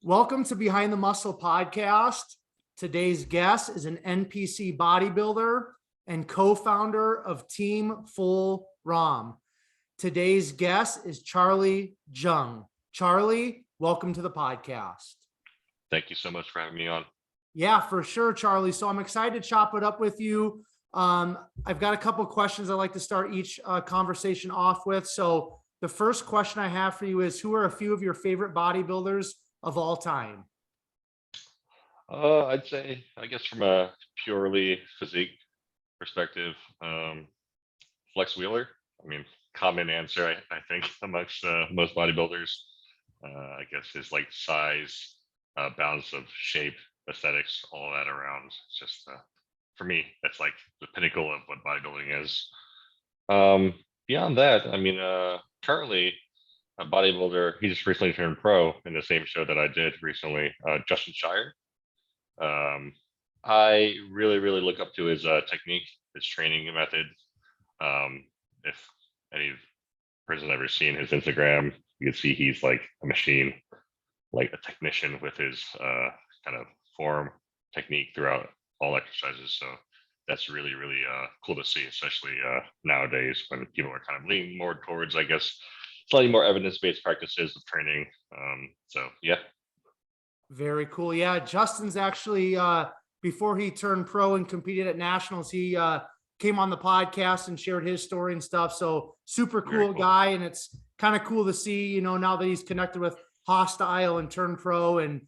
Welcome to Behind the Muscle podcast. Today's guest is an NPC bodybuilder and co-founder of Team Full ROM. Today's guest is Charly Joung. Charly, welcome to the podcast. Thank you so much for having me on. Yeah, for sure, Charly. So I'm excited to chop it up with you. I've got a couple of questions I'd like to start each conversation off with. So the first question I have for you is, who are a few of your favorite bodybuilders of all time? I'd say, I guess from a purely physique perspective, Flex Wheeler. I mean, common answer, I think, amongst most bodybuilders. I guess his like size, balance of shape, aesthetics, all of that around. It's just, for me, that's like the pinnacle of what bodybuilding is. Beyond that, I mean, currently, a bodybuilder, he just recently turned pro in the same show that I did recently, Justin Shire. I really look up to his technique, his training method. If any person's ever seen his Instagram, you can see he's like a machine, like a technician with his kind of form technique throughout all exercises. So that's really cool to see, especially nowadays when people are kind of leaning more towards, I guess, slightly more evidence-based practices of training. So yeah. Very cool. Yeah, Justin's actually before he turned pro and competed at nationals, he came on the podcast and shared his story and stuff. So super cool guy, and it's kind of cool to see, you know, now that he's connected with Hostile and turned pro, and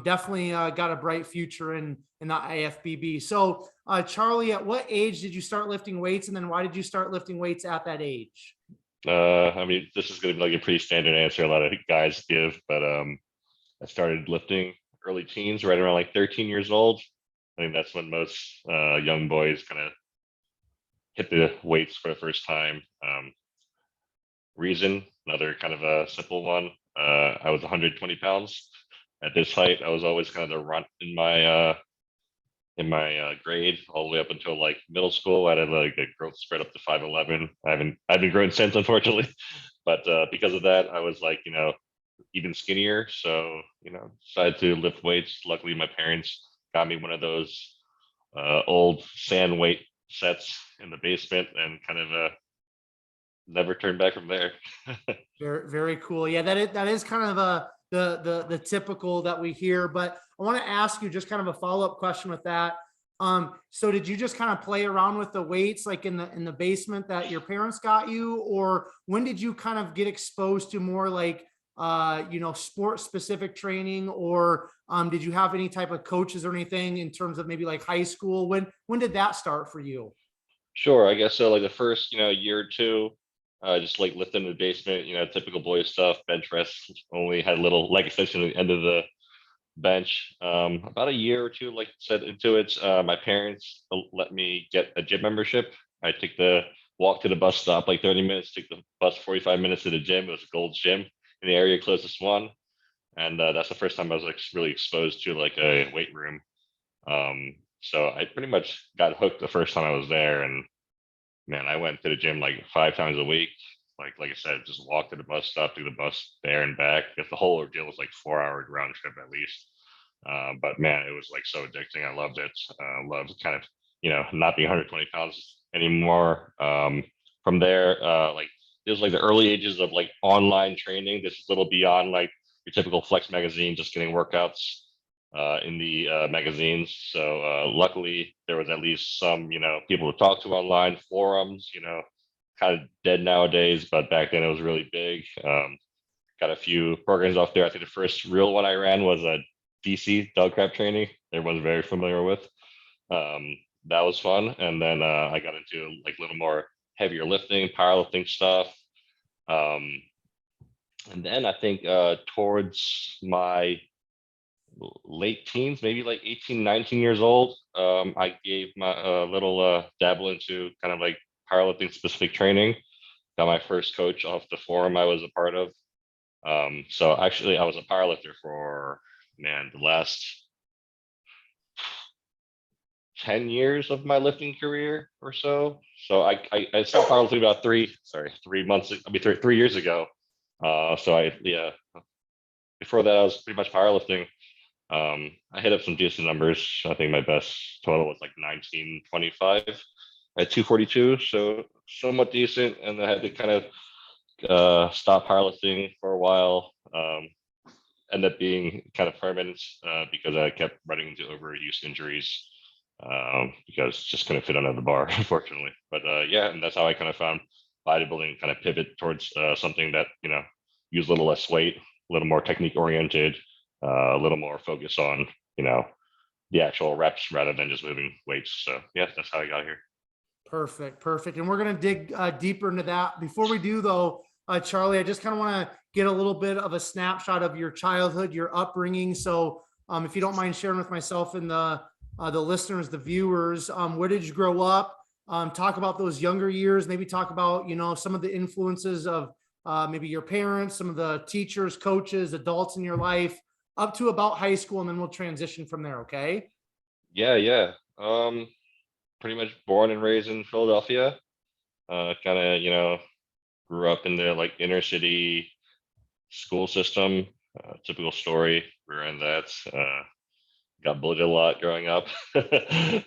definitely got a bright future in the IFBB. So Charly, at what age did you start lifting weights, and then why did you start lifting weights at that age? I mean, this is going to be like a pretty standard answer a lot of guys give, but I started lifting early teens, right around like 13 years old. I think that's when most young boys kind of hit the weights for the first time. Reason, another kind of a simple one. I was 120 pounds at this height. I was always kind of the runt in my grade all the way up until like middle school. I had like a growth spread up to 5'11". I haven't grown since, unfortunately, but because of that, I was like, you know, even skinnier. So, you know, decided to lift weights. Luckily, my parents got me one of those old sand weight sets in the basement, and kind of never turned back from there. Very cool. Yeah, that is kind of the typical that we hear. But I want to ask you just kind of a follow-up question with that. So did you just kind of play around with the weights like in the basement that your parents got you, or when did you kind of get exposed to more like you know, sport specific training, or did you have any type of coaches or anything in terms of maybe like high school? When did that start for you? Sure, I guess so. Like the first, you know, year or two, just like lifting in the basement, you know, typical boy stuff. Bench press only had a little leg extension at the end of the bench. About a year or two, like I said, into it, my parents let me get a gym membership. I take the walk to the bus stop like 30 minutes, take the bus 45 minutes to the gym. It was a Gold's Gym in the area closest one, and that's the first time I was like really exposed to like a weight room. So I pretty much got hooked the first time I was there, and man, I went to the gym like 5 times a week. Like I said, just walk to the bus stop, do the bus there and back. Because the whole ordeal was like 4 hour round trip at least. But man, it was like so addicting. I loved it. Loved kind of, you know, not being 120 pounds anymore. From there, like it was like the early ages of like online training. This is a little beyond like your typical Flex magazine, just getting workouts in the magazines. So luckily, there was at least some, you know, people to talk to online, forums, you know, kind of dead nowadays, but back then it was really big. Got a few programs off there. I think the first real one I ran was a DC dog crap training. Everyone's very familiar with. That was fun. And then I got into like a little more heavier lifting, powerlifting stuff. And then I think towards my late teens, maybe like 18, 19 years old, I gave my little dabble into kind of like powerlifting specific training. Got my first coach off the forum I was a part of. So actually I was a powerlifter for, man, the last 10 years of my lifting career or so. So I stopped powerlifting about 3 years ago. So before that, I was pretty much powerlifting. I hit up some decent numbers. I think my best total was like 1925 at 242, so somewhat decent. And I had to kind of stop powerlifting for a while. End up being kind of permanent because I kept running into overuse injuries because just couldn't fit under the bar, unfortunately. But yeah, and that's how I kind of found bodybuilding, kind of pivot towards something that, you know, use a little less weight, a little more technique oriented, a little more focus on, you know, the actual reps rather than just moving weights. So yeah, that's how I got here. Perfect, perfect. And we're going to dig deeper into that. Before we do, though, Charly, I just kind of want to get a little bit of a snapshot of your childhood, your upbringing. So if you don't mind sharing with myself and the listeners, the viewers, where did you grow up? Talk about those younger years, maybe talk about, you know, some of the influences of maybe your parents, some of the teachers, coaches, adults in your life, up to about high school, and then we'll transition from there, okay? Yeah, yeah. Pretty much born and raised in Philadelphia. Kind of, you know, grew up in the like inner city school system. Typical story. We're in that. Got bullied a lot growing up. That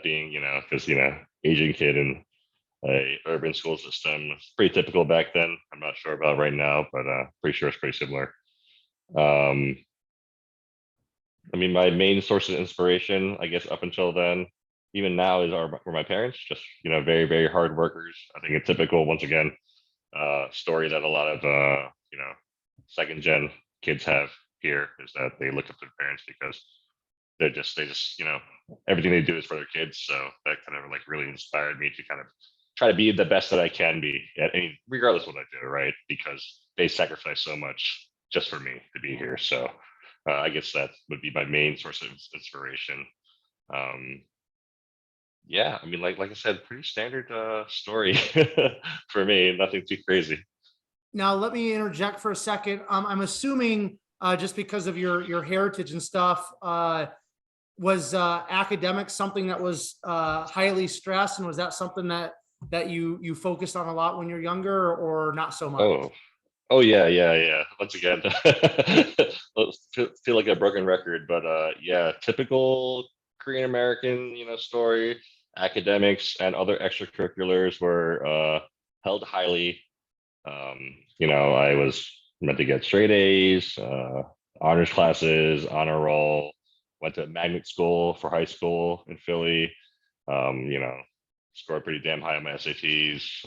being, you know, because, you know, Asian kid in a urban school system. It's pretty typical back then. I'm not sure about right now, but pretty sure it's pretty similar. I mean, my main source of inspiration, I guess, up until then, even now, were my parents. Just, you know, very, very hard workers. I think a typical, once again, story that a lot of you know, second gen kids have here is that they look up to their parents because they just, you know, everything they do is for their kids. So that kind of like really inspired me to kind of try to be the best that I can be at any, regardless of what I do, right? Because they sacrifice so much just for me to be here. So I guess that would be my main source of inspiration. Yeah, I mean, like I said, pretty standard story for me. Nothing too crazy. Now, let me interject for a second. I'm assuming just because of your heritage and stuff, was academics something that was highly stressed, and was that something that you focused on a lot when you're younger, or not so much? Oh yeah, yeah, yeah. Once again, feel like a broken record, but yeah, typical Korean American, you know, story. Academics and other extracurriculars were held highly. You know, I was meant to get straight A's, honors classes, honor roll. Went to magnet school for high school in Philly. You know, scored pretty damn high on my SATs.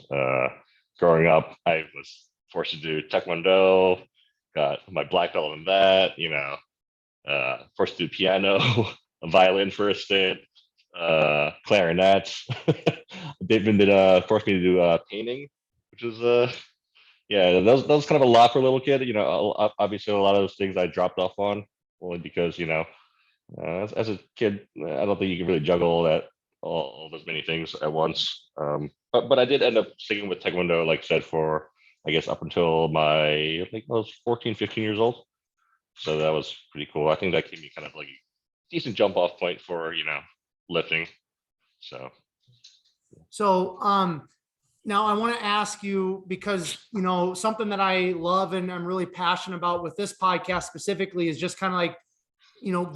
Growing up, I was forced to do Taekwondo, got my black belt in that, you know, forced to do piano, a violin for a stint, clarinet. They've been forced me to do painting, which is yeah, that was kind of a lot for a little kid. You know, obviously a lot of those things I dropped off on only because, you know, as a kid, I don't think you can really juggle all those many things at once. But I did end up sticking with Taekwondo, like I said, for I guess up until I think I was 14, 15 years old. So that was pretty cool. I think that gave me kind of like a decent jump off point for, you know, lifting. So now I want to ask you, because, you know, something that I love and I'm really passionate about with this podcast specifically is just kind of like, you know,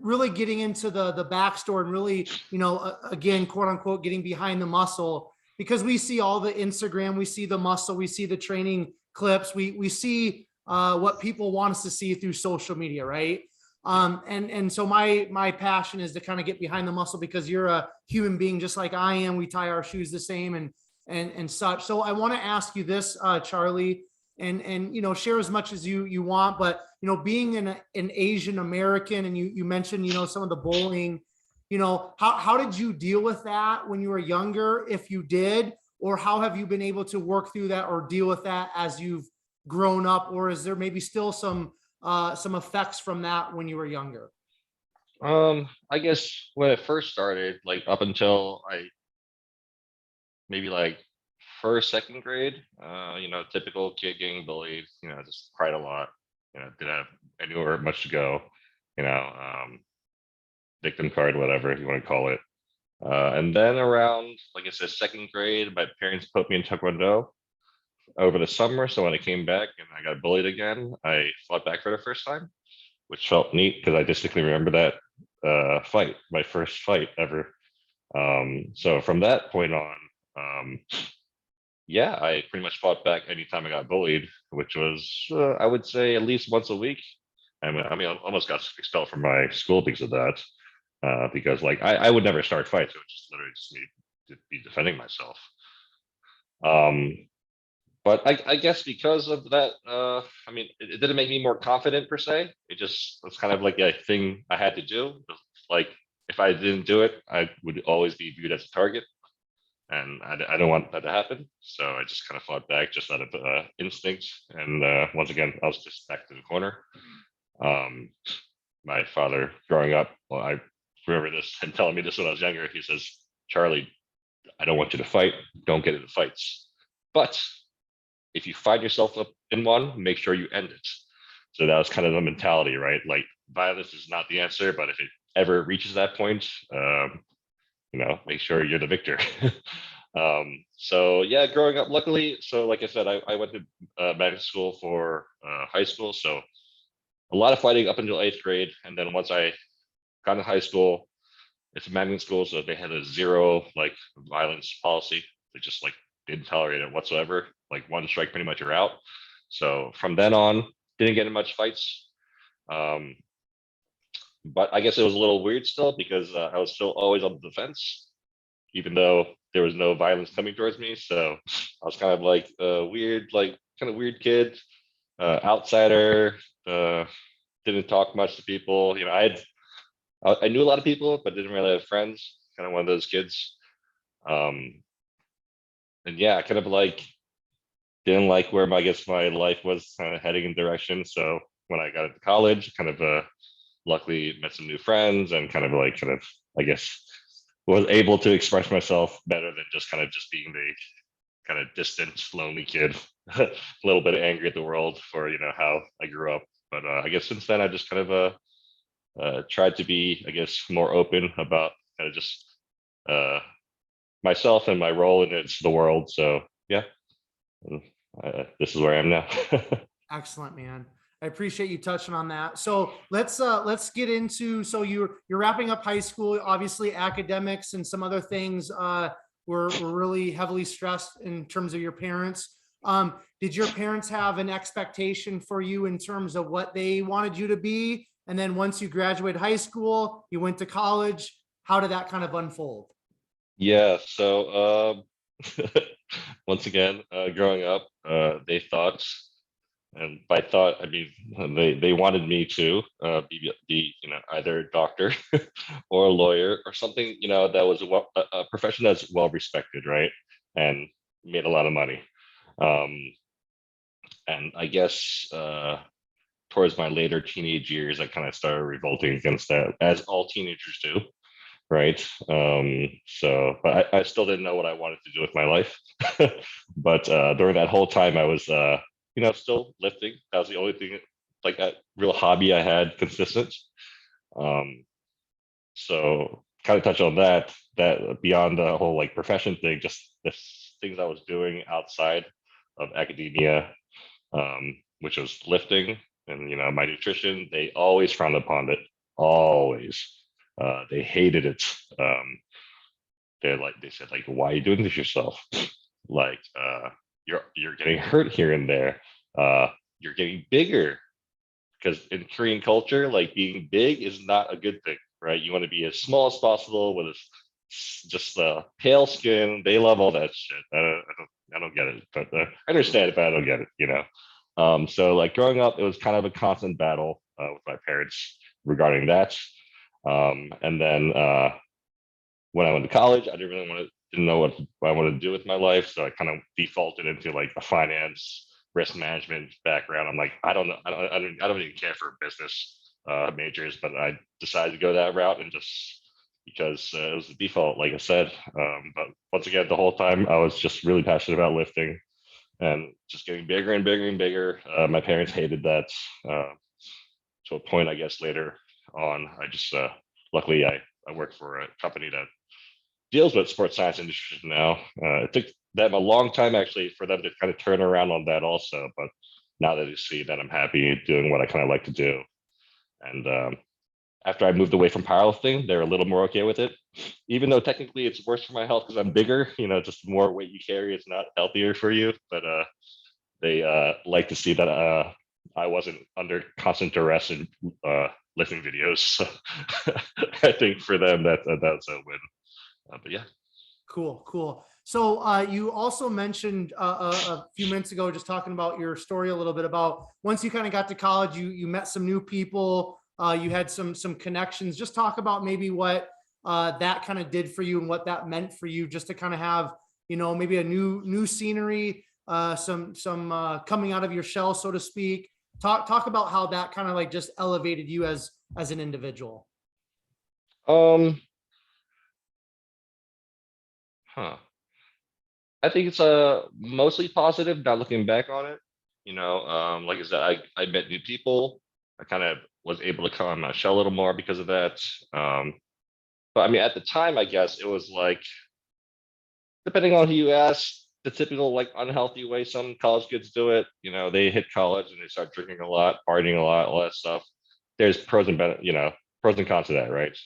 really getting into the backstory and really, you know, again, quote unquote, getting behind the muscle, because we see all the Instagram, we see the muscle, we see the training clips, we see what people want us to see through social media, right? And so my passion is to kind of get behind the muscle, because you're a human being just like I am. We tie our shoes the same and such. So I want to ask you this, Charly, and you know, share as much as you want, but you know, being an Asian American, and you mentioned, you know, some of the bullying, you know, how did you deal with that when you were younger, if you did, or how have you been able to work through that or deal with that as you've grown up, or is there maybe still some effects from that when you were younger? I guess when it first started, like up until I maybe like first, second grade, you know, typical kid getting bullied, you know, just cried a lot, you know, didn't have anywhere much to go, you know, victim card, whatever you want to call it. And then around, like I said, second grade, my parents put me in Taekwondo. over the summer. So when I came back and I got bullied again, I fought back for the first time, which felt neat because I distinctly remember that fight, my first fight ever. So from that point on, yeah, I pretty much fought back anytime I got bullied, which was, I would say, at least once a week. I almost got expelled from my school because of that. Because like I would never start fights; it would just literally just me to be defending myself. Um, but I guess because of that, it didn't make me more confident per se. It just was kind of like a thing I had to do. Like if I didn't do it, I would always be viewed as a target, and I don't want that to happen. So I just kind of fought back just out of instinct. And once again, I was just back to the corner. My father growing up, well, I remember this and telling me this when I was younger. He says, "Charlie, I don't want you to fight. Don't get into fights. But if you find yourself up in one, make sure you end it." So that was kind of the mentality, right? Like violence is not the answer, but if it ever reaches that point, make sure you're the victor. So yeah, growing up, luckily, so like I said, I went to medical school for high school, so a lot of fighting up until 8th grade, and then once I got in high school, it's a magnet school, so they had a zero like violence policy. They just like didn't tolerate it whatsoever. Like one strike, pretty much you're out. So from then on, didn't get in much fights. But I guess it was a little weird still because I was still always on the defense, even though there was no violence coming towards me. So I was kind of like a weird, like kind of weird kid, outsider. Didn't talk much to people. I knew a lot of people, but didn't really have friends. Kind of one of those kids. Um, and yeah, I kind of like didn't like where I guess my life was kind of heading in direction. So when I got into college, kind of luckily met some new friends and I guess was able to express myself better than just kind of just being the kind of distant, lonely kid, a little bit angry at the world for how I grew up. But I guess since then I just kind of tried to be, I guess, more open about kind of just myself and my role in the world. So yeah, this is where I am now. Excellent, man. I appreciate you touching on that. So let's get into, so you're wrapping up high school. Obviously academics and some other things were really heavily stressed in terms of your parents. Did your parents have an expectation for you in terms of what they wanted you to be? And then once you graduated high school, you went to college. How did that kind of unfold? Yeah. So once again, growing up, they thought, and by thought I mean they wanted me to be either a doctor or a lawyer or something that was a profession that's well respected, right, and made a lot of money. Um, and I guess towards my later teenage years, I kind of started revolting against that, as all teenagers do, right? But I still didn't know what I wanted to do with my life. But during that whole time, I was, still lifting. That was the only thing, like that real hobby I had consistent. Um, so kind of touch on that beyond the whole like profession thing, just the things I was doing outside of academia, which was lifting and my nutrition. They always frowned upon it. Always. They hated it. They said like, why are you doing this yourself? Like you're getting hurt here and there. You're getting bigger, because in Korean culture, like being big is not a good thing, right? You want to be as small as possible with just pale skin. They love all that shit. I don't get it, but I understand it, but I don't get it. So like growing up, it was kind of a constant battle with my parents regarding that. And then when I went to college, I didn't know what I wanted to do with my life, so I kind of defaulted into like a finance, risk management background. I'm like, I don't know, I don't even care for business majors, but I decided to go that route, and just because it was the default, like I said. But once again, the whole time I was just really passionate about lifting and just getting bigger and bigger and bigger. My parents hated that to a point, I guess, later on. I just luckily I work for a company that deals with sports science industry now. It took them a long time actually for them to kind of turn around on that also. But now that they see that I'm happy doing what I kind of like to do, and after I moved away from powerlifting, they're a little more okay with it, even though technically it's worse for my health because I'm bigger. Just the more weight you carry, it's not healthier for you. But they like to see that I wasn't under constant duress in lifting videos. So I think for them that's a win. But yeah. Cool. So you also mentioned a few minutes ago, just talking about your story a little bit about once you kind of got to college, you met some new people, you had some connections. Just talk about maybe what that kind of did for you and what that meant for you, just to kind of have, maybe a new scenery, some coming out of your shell, so to speak. Talk about how that kind of like just elevated you as an individual. I think it's mostly positive. Not looking back on it, like I said, I met new people. I kind of was able to come out of my shell a little more because of that. But I mean, at the time, I guess it was like, depending on who you ask, the typical like unhealthy way some college kids do it. They hit college and they start drinking a lot, partying a lot, all that stuff. There's pros and pros and cons to that, right?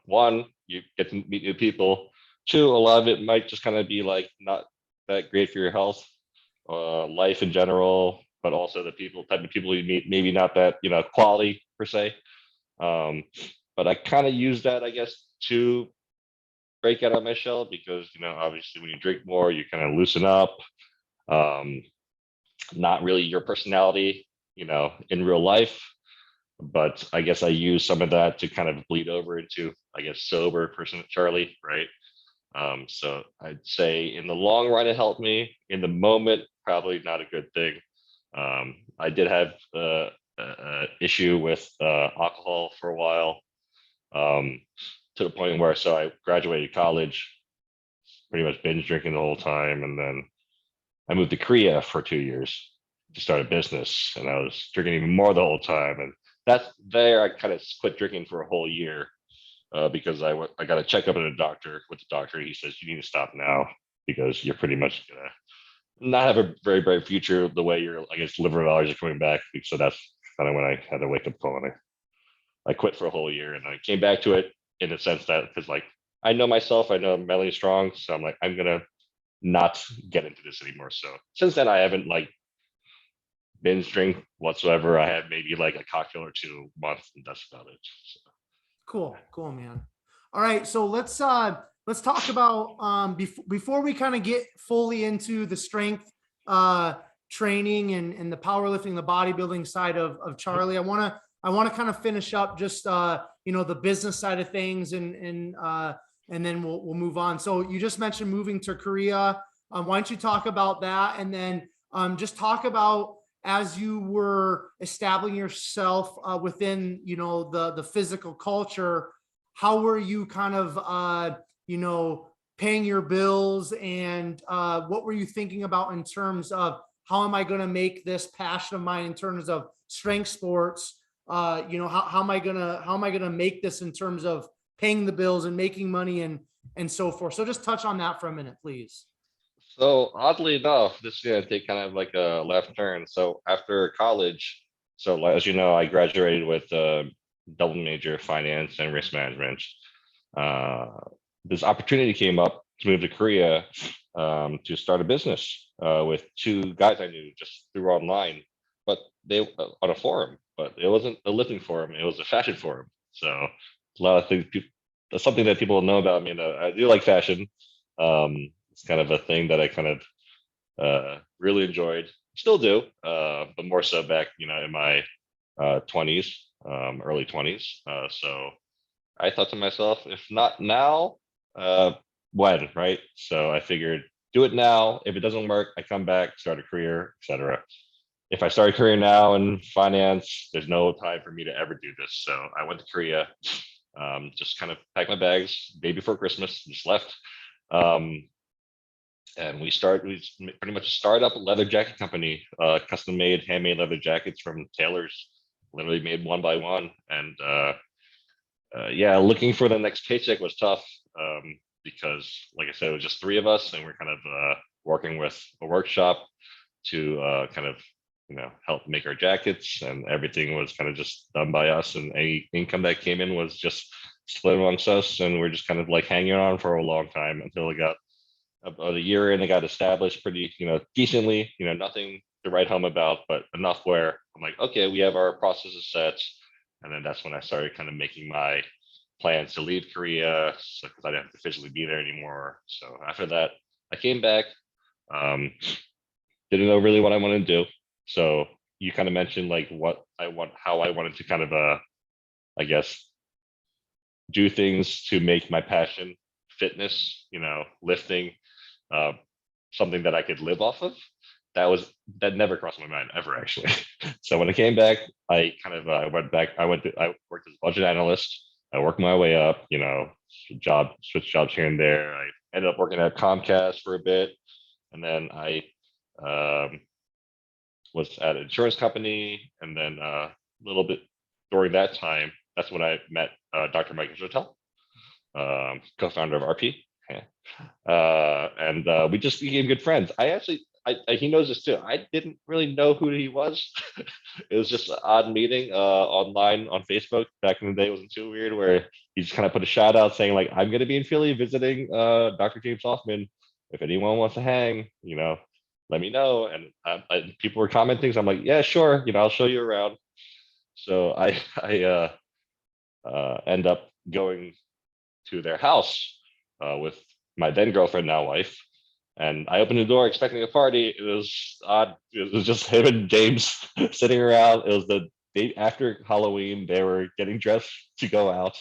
One, you get to meet new people. Two, a lot of it might just kind of be like not that great for your health, life in general, but also the type of people you meet, maybe not that quality per se. But I kind of use that, I guess, to break out of my shell because obviously when you drink more, you kind of loosen up. Not really your personality, in real life. But I guess I use some of that to kind of bleed over into, I guess, sober person Charly, right? So I'd say in the long run, it helped me. In the moment, probably not a good thing. I did have an issue with alcohol for a while, to the point where I graduated college, pretty much binge drinking the whole time, and then I moved to Korea for 2 years to start a business, and I was drinking even more the whole time. And I kind of quit drinking for a whole year. Because I got a checkup with the doctor. He says you need to stop now because you're pretty much gonna not have a very bright future the way your, I guess, liver values are coming back. So that's kind of when I had to wake up call, and I quit for a whole year, and I came back to it in the sense that because like I know myself, I know I'm mentally strong, so I'm like I'm gonna not get into this anymore. So since then I haven't like binge drink whatsoever. I have maybe like a cocktail or two a month, and that's about it. So. Cool, man. All right, so let's talk about before we kind of get fully into the strength training and the powerlifting, the bodybuilding side of Charly. I want to kind of finish up just the business side of things, and then we'll move on. So you just mentioned moving to Korea. Why don't you talk about that, and then just talk about, as you were establishing yourself within, the physical culture, how were you kind of, paying your bills, and what were you thinking about in terms of how am I going to make this passion of mine in terms of strength sports? How am I gonna make this in terms of paying the bills and making money and so forth? So just touch on that for a minute, please. So oddly enough, this is gonna take kind of like a left turn. So after college, as you know, I graduated with a double major, finance and risk management. This opportunity came up to move to Korea to start a business with two guys I knew just through online, but they on a forum. But it wasn't a lifting forum; it was a fashion forum. So a lot of things. That's something that people know about me. And I do like fashion. It's kind of a thing that I kind of really enjoyed, still do, but more so back, in my 20s, early 20s. So I thought to myself, if not now, when, right? So I figured, do it now. If it doesn't work, I come back, start a career, etc. If I start a career now in finance, there's no time for me to ever do this. So I went to Korea, just kind of packed my bags day before Christmas, just left. And we pretty much started up a leather jacket company, custom made, handmade leather jackets from tailors, literally made one by one. And yeah, looking for the next paycheck was tough. because, like I said, it was just three of us, and we're kind of working with a workshop to kind of help make our jackets, and everything was kind of just done by us, and any income that came in was just split amongst us, and we're just kind of like hanging on for a long time until it got about a year in. It got established pretty decently, nothing to write home about, but enough where I'm like, okay, we have our processes set. And then that's when I started kind of making my plans to leave Korea, so because I didn't have to physically be there anymore. So after that, I came back. Didn't know really what I wanted to do. So you kind of mentioned like how I wanted to kind of I guess do things to make my passion, fitness, lifting, something that I could live off of. That never crossed my mind ever, actually. So when I came back, I kind of I worked as a budget analyst. I worked my way up, switched jobs here and there. I ended up working at Comcast for a bit, and then I was at an insurance company, and then a little bit during that time, that's when I met Dr. Mike Zotel, co-founder of RP. And we just became good friends. He knows this too. I didn't really know who he was. It was just an odd meeting online on Facebook back in the day. It wasn't too weird, where he just kind of put a shout out saying like, I'm going to be in Philly visiting Dr. James Hoffman. If anyone wants to hang, let me know. And people were commenting. So I'm like, yeah, sure. I'll show you around. So I end up going to their house with my then girlfriend, now wife. And I opened the door expecting a party. It was odd. It was just him and James sitting around. It was the day after Halloween. They were getting dressed to go out.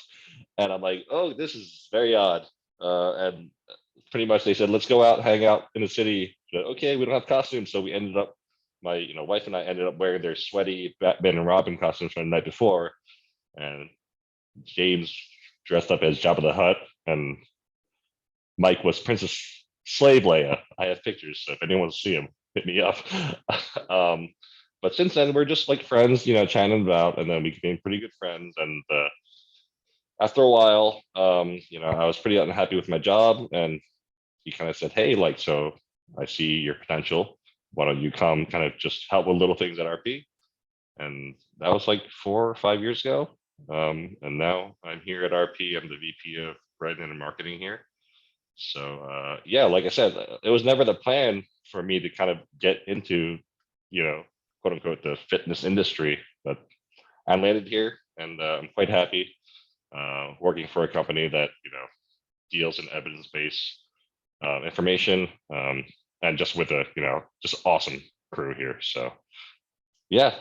And I'm like, oh, this is very odd. And pretty much they said, let's go out, hang out in the city. Said, okay, we don't have costumes. So we ended up, my wife and I ended up wearing their sweaty Batman and Robin costumes from the night before. And James dressed up as Jabba the Hutt, and Mike was Princess Slave Leia. I have pictures, so if anyone wants to see him, hit me up. But since then, we're just like friends, chatting about, and then we became pretty good friends. And after a while, I was pretty unhappy with my job, and he kind of said, "Hey, like, so I see your potential. Why don't you come, kind of just help with little things at RP?" And that was like 4 or 5 years ago. And now I'm here at RP. I'm the VP of branding and marketing here. So yeah, like I said, it was never the plan for me to kind of get into, quote unquote, the fitness industry, but I landed here, and I'm quite happy working for a company that deals in evidence-based information, and just with a just awesome crew here. So yeah.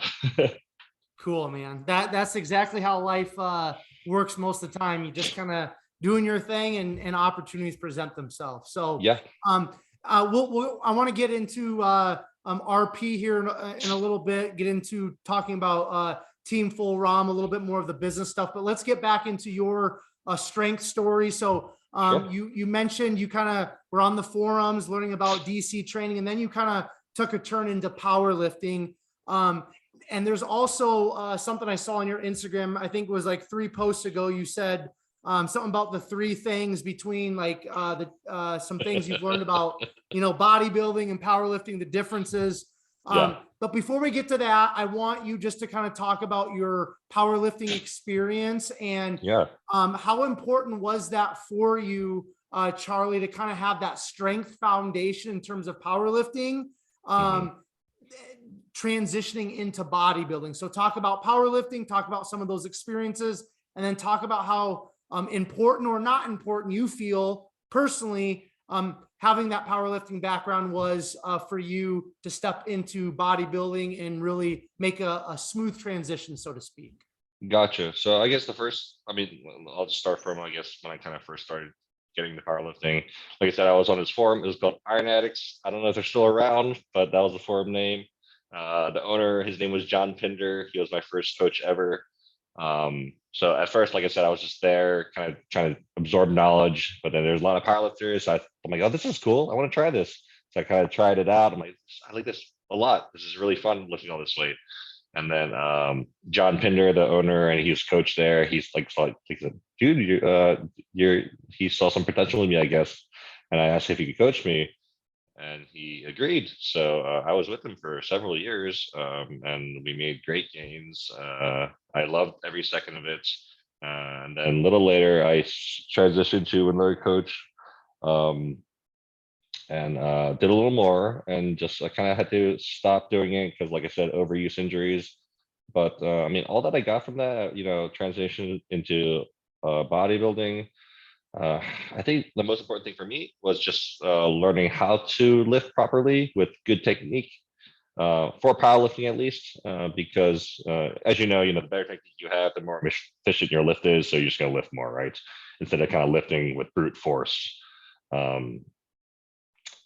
Cool, man. That's exactly how life works most of the time. You just kind of doing your thing, and opportunities present themselves. So Yeah. I want to get into RP here in a little bit, get into talking about Team Full ROM, a little bit more of the business stuff, but let's get back into your strength story. So Sure. you mentioned you kind of were on the forums learning about DC training, and then you kind of took a turn into powerlifting. And there's also something I saw on your Instagram, I think it was like 3 posts ago, you said something about the 3 things between like some things you've learned about, bodybuilding and powerlifting, the differences. Yeah. But before we get to that, I want you just to kind of talk about your powerlifting experience, and Yeah. how important was that for you, Charlie, to kind of have that strength foundation in terms of powerlifting, transitioning into bodybuilding. So talk about powerlifting, talk about some of those experiences, and then talk about how important or not important you feel personally having that powerlifting background was for you to step into bodybuilding and really make a smooth transition, so to speak. Gotcha. So I guess I'll just start from, I guess, when I kind of first started getting the powerlifting. Like I said, I was on his forum. It was called Iron Addicts. I don't know if they're still around, but that was the forum name. The owner, his name was John Pinder. He was my first coach ever. So at first, like I said, I was just there kind of trying to absorb knowledge, but then there's a lot of powerlifters. I'm like, oh, this is cool. I want to try this. So I kind of tried it out. I'm like, I like this a lot. This is really fun lifting all this weight. And then John Pinder, the owner, and he was coach there. He's like, he said, dude, he saw some potential in me, I guess. And I asked if he could coach me, and he agreed. So I was with him for several years, and we made great gains. I loved every second of it. And then a little later, I transitioned to another coach, um, and did a little more, and just I kind of had to stop doing it because, like I said, overuse injuries. But I mean, all that I got from that, transition into bodybuilding. Uh, I think the most important thing for me was just learning how to lift properly with good technique, for powerlifting at least, because as the better technique you have, the more efficient your lift is. So you're just going to lift more, right? Instead of kind of lifting with brute force. Um,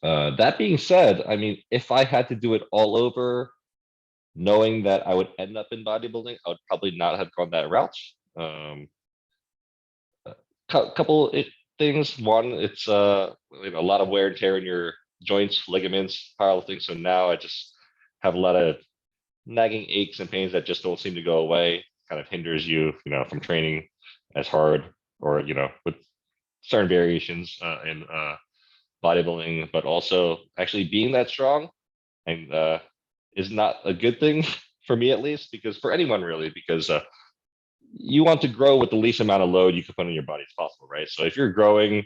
that being said, I mean, if I had to do it all over, knowing that I would end up in bodybuilding, I would probably not have gone that route. Couple things. One, it's a lot of wear and tear in your joints, ligaments, powerlifting. So now I just have a lot of nagging aches and pains that just don't seem to go away. Kind of hinders you, from training as hard, or with certain variations in bodybuilding. But also, actually being that strong and is not a good thing for me, at least, because for anyone really, because you want to grow with the least amount of load you can put on your body as possible, right? So if you're growing,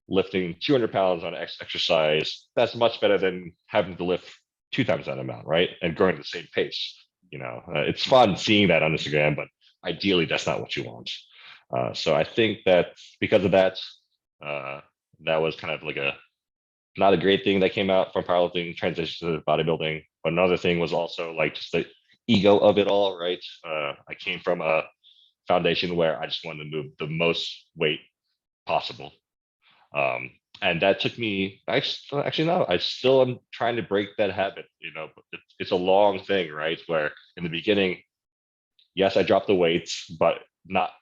lifting 200 pounds on exercise, that's much better than having to lift 2 times that amount, right? And growing at the same pace. It's fun seeing that on Instagram, but ideally that's not what you want. So I think that because of that, that was kind of like not a great thing that came out from powerlifting transition to bodybuilding. But another thing was also like just the ego of it all, right? I came from a foundation where I just wanted to move the most weight possible. And that took me, actually, no, I still am trying to break that habit. But it's a long thing, right? Where in the beginning, yes, I dropped the weights, but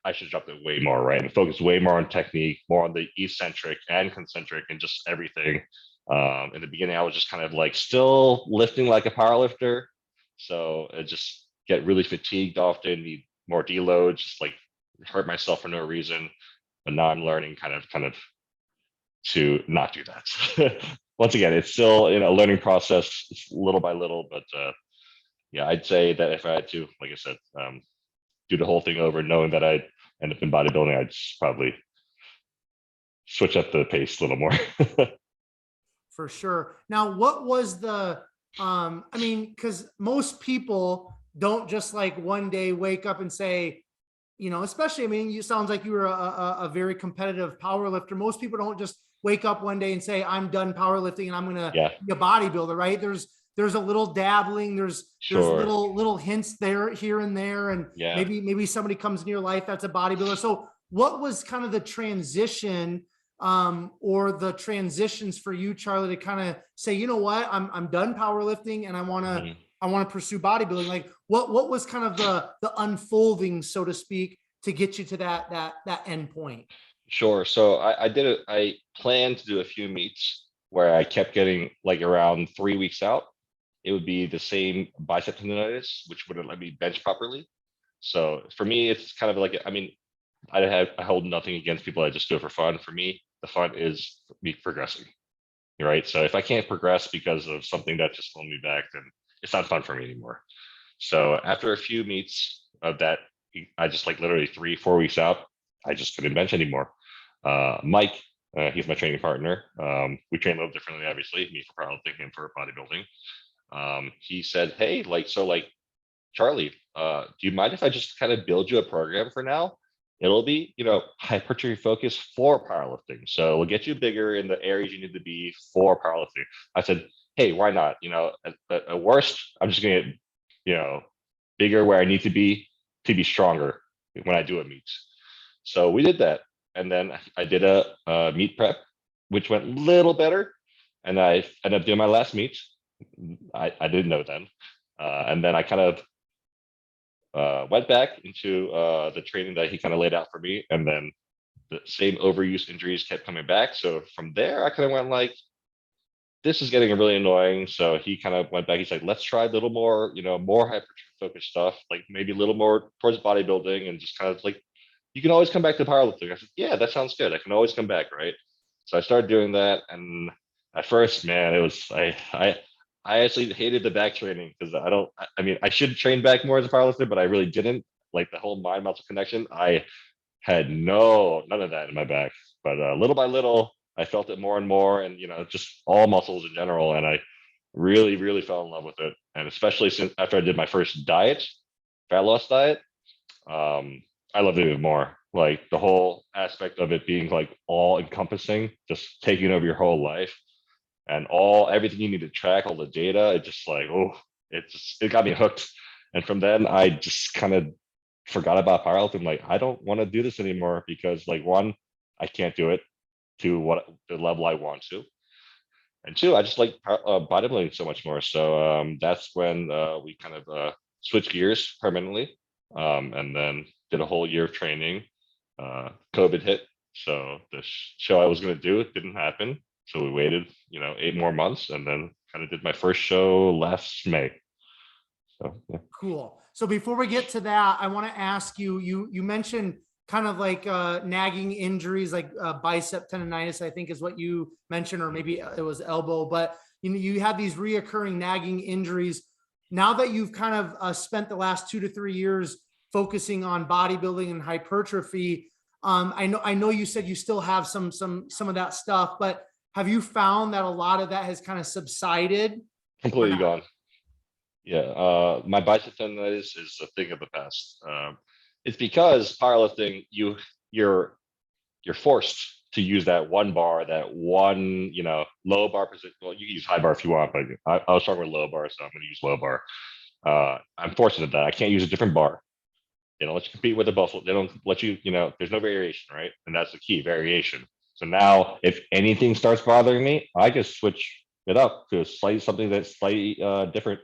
I should drop it way more, right? And focus way more on technique, more on the eccentric and concentric and just everything. In the beginning, I was just kind of like still lifting like a power lifter. So I just get really fatigued often, need more deloads, just like hurt myself for no reason. But now I'm learning kind of to not do that. Once again, it's still a learning process, it's little by little, but yeah, I'd say that if I had to, like I said, do the whole thing over, knowing that I'd end up in bodybuilding, I'd just probably switch up the pace a little more. For sure. Now, what was I mean, because most people don't just like one day wake up and say, especially, I mean, you sounds like you were a very competitive power lifter. Most people don't just wake up one day and say, I'm done powerlifting and I'm going to be a bodybuilder, right? There's a little dabbling, there's little hints there, here and there. And maybe somebody comes in your life that's a bodybuilder. So what was kind of the transition, or the transitions for you, Charlie, to kind of say, you know what, I'm done powerlifting and I want to pursue bodybuilding? Like what was kind of the unfolding, so to speak, to get you to that end point? Sure. So I planned to do a few meets where I kept getting like around 3 weeks out. It would be the same bicep tendonitis, which wouldn't let me bench properly. So for me, it's kind of like, I mean, I hold nothing against people that just do it for fun. For me, the fun is me progressing, right? So if I can't progress because of something that just holding me back, then it's not fun for me anymore. So after a few meets of that, I just like literally 3-4 weeks out, I just couldn't bench anymore. Mike, he's my training partner. We train a little differently, obviously, me for powerlifting, him for bodybuilding. He said, hey, Charlie, do you mind if I just kind of build you a program for now? It'll be, hypertrophy focus for powerlifting. So we'll get you bigger in the areas you need to be for powerlifting. I said, hey, why not? At worst, I'm just going to get, bigger where I need to be stronger when I do a meet. So we did that. And then I did a meet prep, which went a little better. And I ended up doing my last meet. I didn't know then. And then I kind of went back into the training that he kind of laid out for me. And then the same overuse injuries kept coming back. So from there, I kind of went like, this is getting really annoying. So he kind of went back. He's like, let's try a little more, more hypertrophy focused stuff, like maybe a little more towards bodybuilding and just kind of like, you can always come back to powerlifting. I said, yeah, that sounds good. I can always come back, right? So I started doing that. And at first, man, it was, I actually hated the back training because I mean, I should train back more as a powerlifter, but I really didn't. Like the whole mind muscle connection, I had none of that in my back. But little by little, I felt it more and more, and just all muscles in general. And I really, really fell in love with it. And especially since after I did my first diet, fat loss diet, I loved it even more. Like the whole aspect of it being like all encompassing, just taking over your whole life and everything you need to track, all the data. It just like, it got me hooked. And from then I just kind of forgot about powerlifting. Like, I don't want to do this anymore because like one, I can't do it to what the level I want to. And two, I just like bodybuilding so much more. So that's when we kind of switched gears permanently, and then did a whole year of training. COVID hit, so the show I was going to do didn't happen. So we waited, 8 more months, and then kind of did my first show last May. So yeah. Cool. So before we get to that, I want to ask you, you mentioned kind of like nagging injuries, like bicep tendonitis, I think is what you mentioned, or maybe it was elbow, but you have these reoccurring nagging injuries. Now that you've kind of spent the last 2 to 3 years focusing on bodybuilding and hypertrophy, I know you said you still have some of that stuff, but have you found that a lot of that has kind of subsided? Completely gone. Yeah, my bicep tendonitis is a thing of the past. It's because powerlifting, you're forced to use that one bar, that one, low bar position. Well, you can use high bar if you want, but I was talking with low bar, so I'm going to use low bar. I'm fortunate that I can't use a different bar. They don't let you compete with the buffalo. They don't let you, there's no variation, right? And that's the key, variation. So now if anything starts bothering me, I just switch it up to something that's slightly different,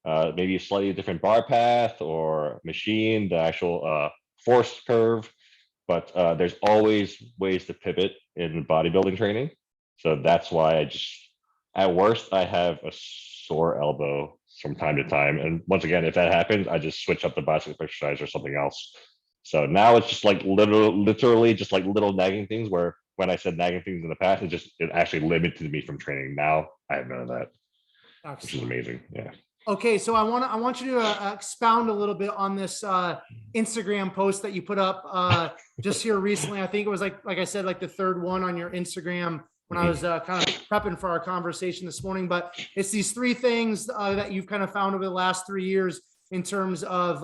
maybe a slightly different bar path or machine, the actual force curve. But there's always ways to pivot in bodybuilding training. So that's why at worst, I have a sore elbow from time to time. And once again, if that happens, I just switch up the bicep exercise or something else. So now it's just like literally just like little nagging things where when I said nagging things in the past, it actually limited me from training. Now I have none of that. Excellent. Which is amazing. Yeah. Okay, so I want you to expound a little bit on this Instagram post that you put up just here recently. I think it was like I said, like the third one on your Instagram when I was kind of prepping for our conversation this morning. But it's these 3 things that you've kind of found over the last 3 years in terms of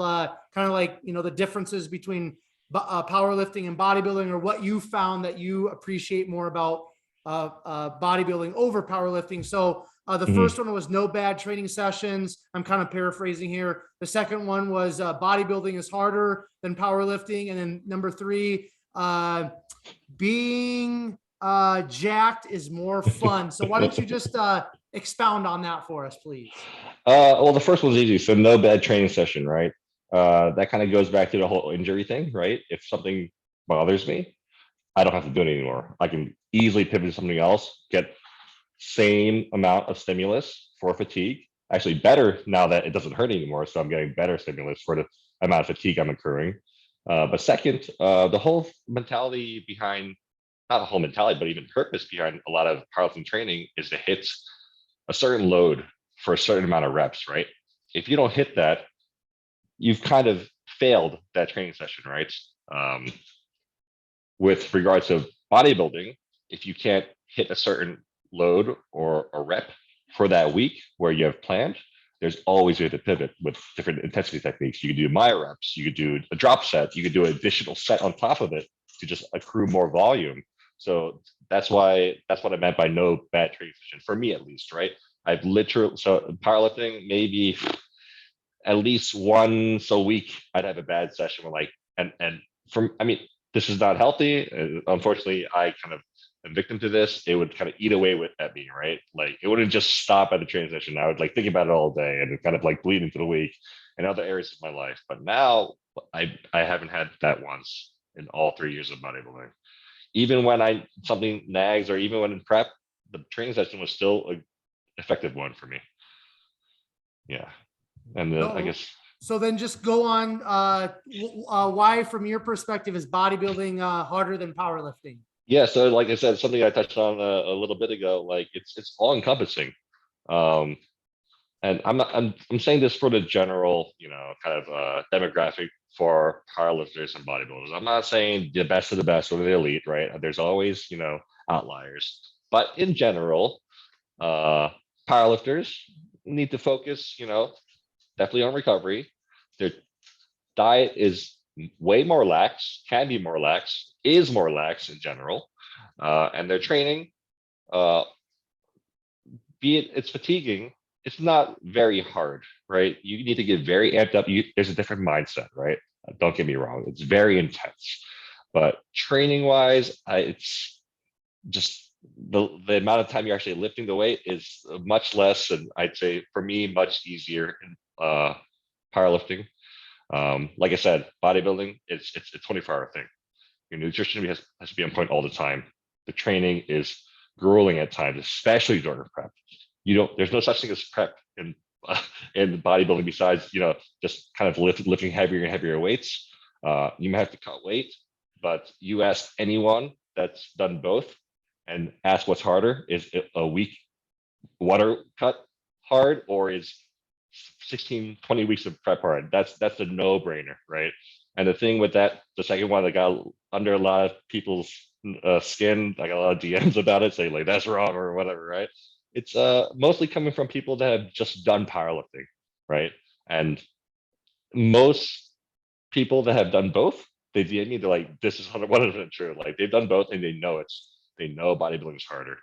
kind of like, the differences between powerlifting and bodybuilding, or what you found that you appreciate more about bodybuilding over powerlifting. So the first one was no bad training sessions. I'm kind of paraphrasing here. The second one was bodybuilding is harder than powerlifting. And then number 3, being jacked is more fun. So why don't you just expound on that for us, please? Well, the first one's easy. So no bad training session, right? That kind of goes back to the whole injury thing, right? If something bothers me, I don't have to do it anymore. I can easily pivot to something else, get same amount of stimulus for fatigue. Actually better now that it doesn't hurt anymore. So I'm getting better stimulus for the amount of fatigue I'm incurring. But second, the whole mentality behind, not the whole mentality, but even purpose behind a lot of powerlifting training is to hit a certain load for a certain amount of reps, right? If you don't hit that, you've kind of failed that training session, right? With regards to bodybuilding, if you can't hit a certain load or a rep for that week where you have planned, there's always a way to pivot with different intensity techniques. You could do myo reps, you could do a drop set, you could do an additional set on top of it to just accrue more volume. So that's what I meant by no bad training session, for me at least, right? So powerlifting, maybe at least once a week, I'd have a bad session where this is not healthy. Unfortunately, I kind of am victim to this. It would kind of eat away at me, right? Like it wouldn't just stop at the training session. I would like think about it all day and it kind of like bleed into the week and other areas of my life. But now I haven't had that once in all 3 years of bodybuilding. Even when something nags, or even when in prep, the training session was still an effective one for me. Yeah. And then I guess. So then just go on, why from your perspective is bodybuilding harder than powerlifting? Yeah, so like I said, something I touched on a little bit ago, like it's all encompassing. Um, and I'm saying this for the general, kind of demographic for powerlifters and bodybuilders. I'm not saying the best of the best or the elite, right? There's always, outliers. But in general, powerlifters need to focus, definitely on recovery. Their diet is way more lax, can be more lax, is more lax in general. And their training, be it's fatiguing, it's not very hard, right? You need to get very amped up. There's a different mindset, right? Don't get me wrong, it's very intense. But training wise, it's just the amount of time you're actually lifting the weight is much less, and I'd say for me, much easier in powerlifting. Like I said, bodybuilding, it's a 24-hour thing. Your nutrition has to be on point all the time. The training is grueling at times, especially during prep. There's no such thing as prep in bodybuilding besides, just kind of lifting heavier and heavier weights. You may have to cut weight, but you ask anyone that's done both and ask what's harder. Is a week water cut hard, or is 16, 20 weeks of prep hard? That's a no-brainer, right? And the thing with that, the second one that got under a lot of people's skin, I got a lot of DMs about it saying like that's wrong or whatever, right? It's mostly coming from people that have just done powerlifting, right? And most people that have done both, they DM me, they're like, this is 100% true. Like they've done both and they know bodybuilding is harder.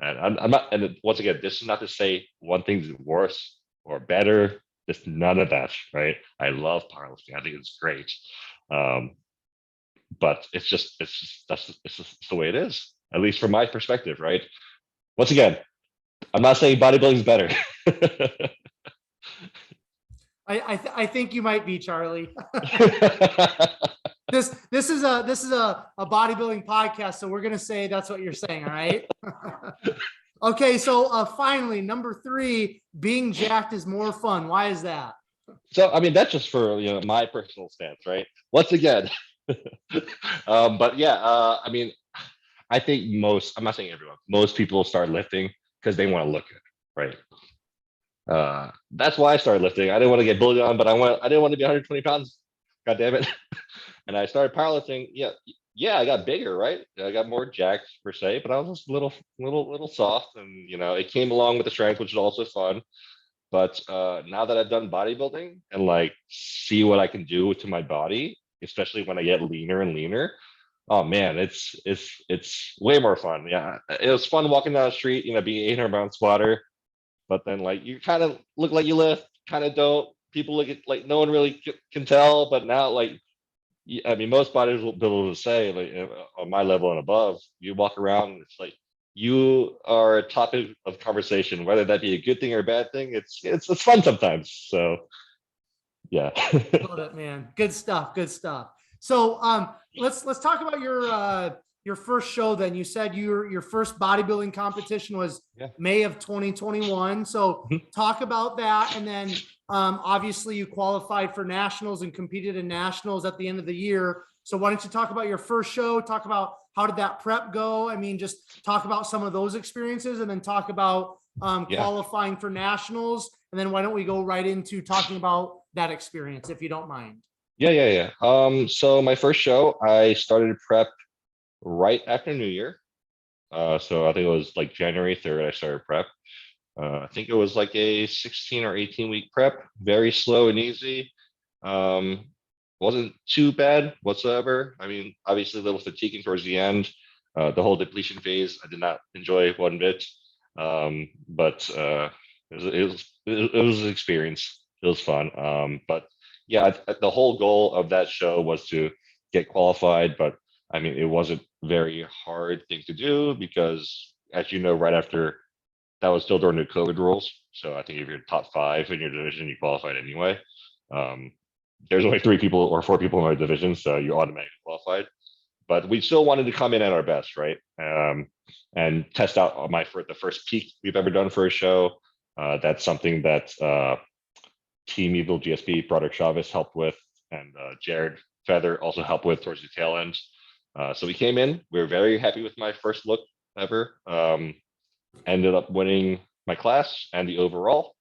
And I'm not, and once again, this is not to say one thing's worse or better. Just none of that, right? I love powerlifting. I think it's great. But it's just the way it is, at least from my perspective, right? Once again, I'm not saying bodybuilding is better. I think you might be, Charlie. This is a bodybuilding podcast, so we're gonna say that's what you're saying, all right? Okay, so finally, number 3, being jacked is more fun. Why is that? So I mean, that's just for my personal stance, right? Once again, but yeah, I mean, I think I'm not saying everyone, most people start lifting because they want to look good, right? That's why I started lifting. I didn't want to get bullied on, but I didn't want to be 120 pounds. God damn it. And I started powerlifting. Yeah, I got bigger, right? I got more jacked per se, but I was just a little soft, and it came along with the strength, which is also fun. But now that I've done bodybuilding and like see what I can do to my body, especially when I get leaner and leaner, oh man, it's way more fun. Yeah, it was fun walking down the street, being 800-pound squatter, but then like you kind of look like you lift, kind of don't. People look at like no one really can tell, but now like I mean, most bodybuilders will say like on my level and above, you walk around, it's like you are a topic of conversation, whether that be a good thing or a bad thing. It's fun sometimes. So yeah. Love it, man. Good stuff. Good stuff. So let's talk about your first show. Then you said your first bodybuilding competition was May of 2021. So talk about that, and then obviously you qualified for nationals and competed in nationals at the end of the year. So why don't you talk about your first show? Talk about how did that prep go? I mean, just talk about some of those experiences, and then talk about qualifying for nationals. And then why don't we go right into talking about that experience, if you don't mind? Yeah. So my first show, I started prep right after New Year. So I think it was like January 3rd, I started prep. I think it was like a 16 or 18 week prep, very slow and easy. Wasn't too bad whatsoever. I mean, obviously a little fatiguing towards the end. The whole depletion phase, I did not enjoy one bit. But it was an experience. It was fun. But yeah, the whole goal of that show was to get qualified. But I mean, it wasn't very hard thing to do because, as you know, right after that was still during the COVID rules. So I think if you're top 5 in your division, you qualified anyway. There's only 3 people or 4 people in my division, so you automatically qualified. but we still wanted to come in at our best, right? And test out the first peak we've ever done for a show. That's something that Team Evil GSP, Broderick Chavez helped with, and Jared Feather also helped with towards the tail end. So we came in, we were very happy with my first look ever. Ended up winning my class and the overall.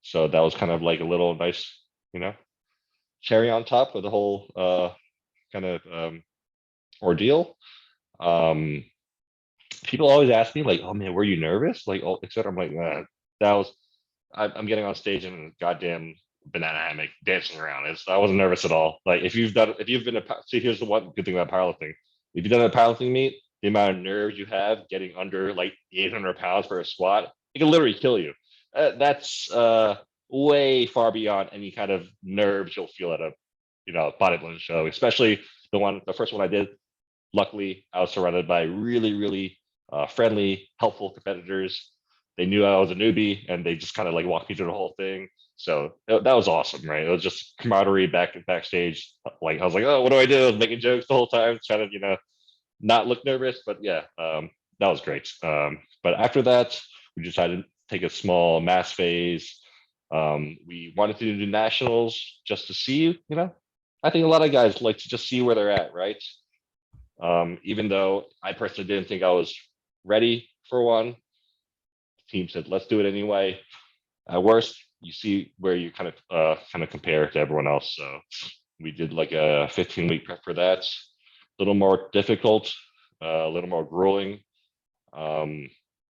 So that was kind of like a little nice, cherry on top of the whole kind of ordeal. People always ask me like, "Oh man, were you nervous?" Like, oh, etc. I'm like, that was. I'm getting on stage in a goddamn banana hammock, dancing around. I wasn't nervous at all. Like, if you've been see, here's the one good thing about powerlifting. If you've done a powerlifting meet, the amount of nerves you have getting under like 800 pounds for a squat, it can literally kill you. That's way far beyond any kind of nerves you'll feel at a bodybuilding show, especially the first one I did. Luckily, I was surrounded by really, really friendly, helpful competitors. They knew I was a newbie, and they just kind of like walked me through the whole thing. So that was awesome, right? It was just camaraderie backstage. Like I was like, oh, what do I do? I was making jokes the whole time, trying to not look nervous. But yeah, that was great. But after that, we decided to take a small mass phase. We wanted to do nationals just to see, I think a lot of guys like to just see where they're at, right? Even though I personally didn't think I was ready for one, the team said, let's do it anyway. At worst, you see where you kind of compare to everyone else. So we did like a 15-week prep for that. A little more difficult, a little more grueling.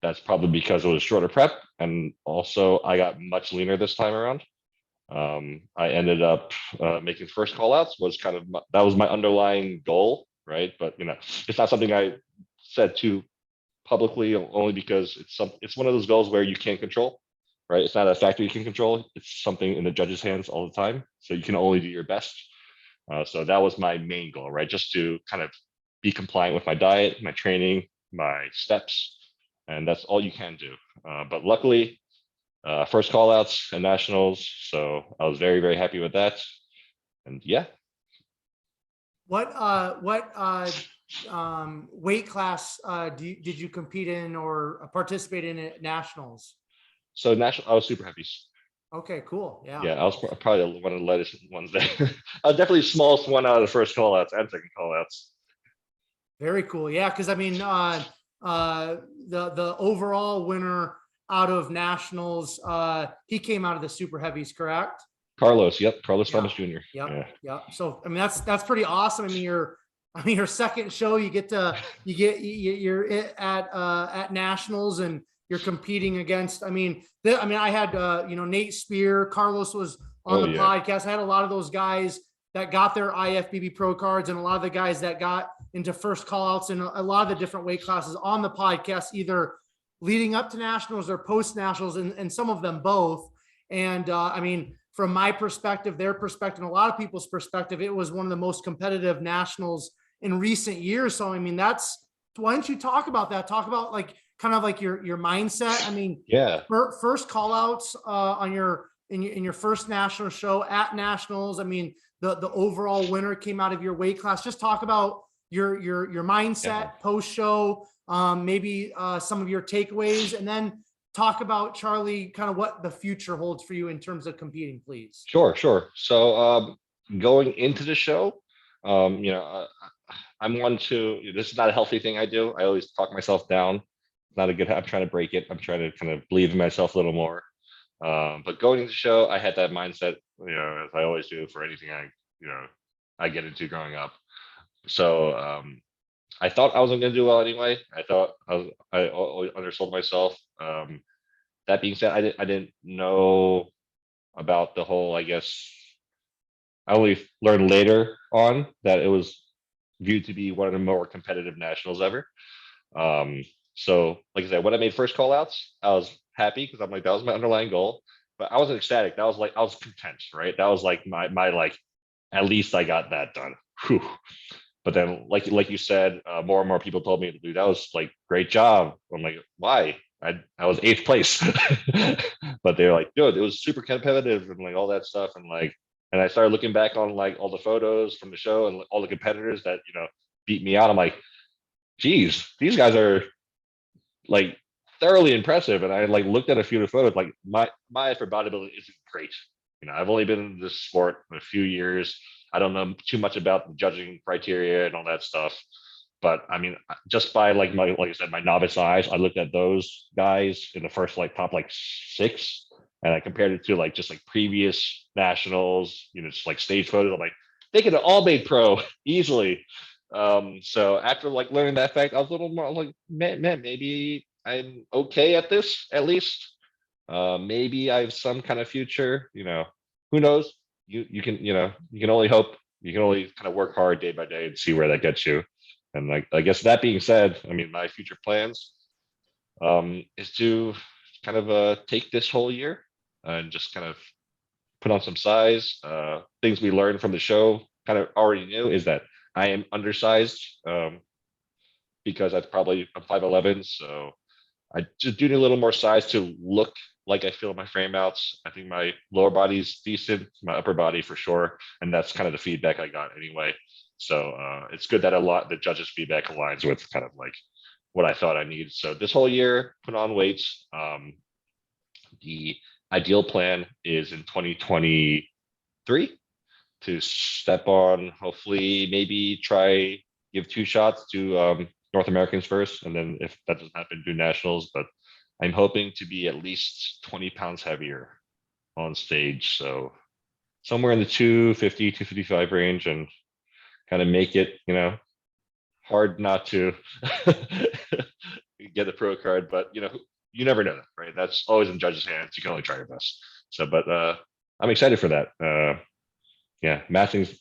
That's probably because it was shorter prep, and also I got much leaner this time around. I ended up making first call outs. That was my underlying goal, right? But it's not something I said too publicly, only because it's one of those goals where you can't control, right? It's not a factor you can control. It's something in the judge's hands all the time, so you can only do your best. So that was my main goal, right? Just to kind of be compliant with my diet, my training, my steps, and that's all you can do. But luckily, first call outs and nationals, so I was very, very happy with that. And yeah. What weight class did you compete in or participate in at nationals? So I was super heavy. Okay, cool. Yeah. Yeah, I was probably one of the lightest ones there. I was definitely the smallest one out of the first call outs and second call outs. Very cool. Yeah, because I mean, the overall winner out of nationals, he came out of the super heavies, correct? Carlos, yep, Carlos Thomas Jr. Yep, yeah. So I mean, that's pretty awesome. I mean, your second show, you're at nationals, and you're competing against. I mean, I had Nate Spear, Carlos was on the podcast. I had a lot of those guys that got their IFBB pro cards, and a lot of the guys that got into first call outs in a lot of the different weight classes on the podcast, either leading up to nationals or post nationals, and some of them both. And I mean, from my perspective, their perspective, and a lot of people's perspective, it was one of the most competitive nationals in recent years. So, I mean, why don't you talk about that? Talk about like kind of like your mindset. I mean, yeah, first call outs in your first national show at nationals. I mean, the overall winner came out of your weight class. Just talk about your mindset post show, maybe some of your takeaways, and then talk about, Charlie, kind of what the future holds for you in terms of competing, please. Sure. So going into the show, I'm one to, this is not a healthy thing I do. I always talk myself down. Not a good, I'm trying to break it. I'm trying to kind of believe in myself a little more. But going into the show, I had that mindset, as I always do for anything I get into growing up. So I thought I wasn't going to do well anyway. I always undersold myself. That being said, I didn't know about the whole, I guess, I only learned later on that it was viewed to be one of the more competitive nationals ever. So like I said, when I made first call outs, I was happy because I'm like, that was my underlying goal, but I wasn't ecstatic. That was like, I was content, right? That was like my like, at least I got that done. Whew. But then like you said, more and more people told me, dude, that was like, great job. I'm like, why? I was 8th place. But they're like, dude, it was super competitive and like all that stuff. And like, and I started looking back on like all the photos from the show and all the competitors that, beat me out. I'm like, geez, these guys are like thoroughly impressive. And I like looked at a few of the photos, like my eye for bodybuilding isn't great. I've only been in this sport for a few years. I don't know too much about the judging criteria and all that stuff. But I mean, just by like like I said, my novice eyes, I looked at those guys in the first like top like 6, and I compared it to like just like previous nationals, just like stage photos. I'm like, they could have all made pro easily. So after like learning that fact, I was a little more like, man, maybe I'm okay at this at least. Maybe I have some kind of future. Who knows? You can you can only hope. You can only kind of work hard day by day and see where that gets you. And like I guess that being said, I mean my future plans is to kind of take this whole year and just kind of put on some size. Things we learned from the show kind of already knew is that I am undersized because I'm 5'11", so I just do need a little more size to look like I fill my frame outs. I think my lower body's decent, my upper body for sure, and that's kind of the feedback I got anyway. So it's good that a lot the judges' feedback aligns with kind of like what I thought I needed. So this whole year, put on weights. The ideal plan is in 2023 to step on, hopefully maybe try give 2 shots to North Americans first, and then if that doesn't happen, do nationals. But I'm hoping to be at least 20 pounds heavier on stage. So somewhere in the 250, 255 range, and kind of make it, hard not to get the pro card. But, you never know that, right? That's always in judges' hands. You can only try your best. So, but I'm excited for that. Yeah, matching's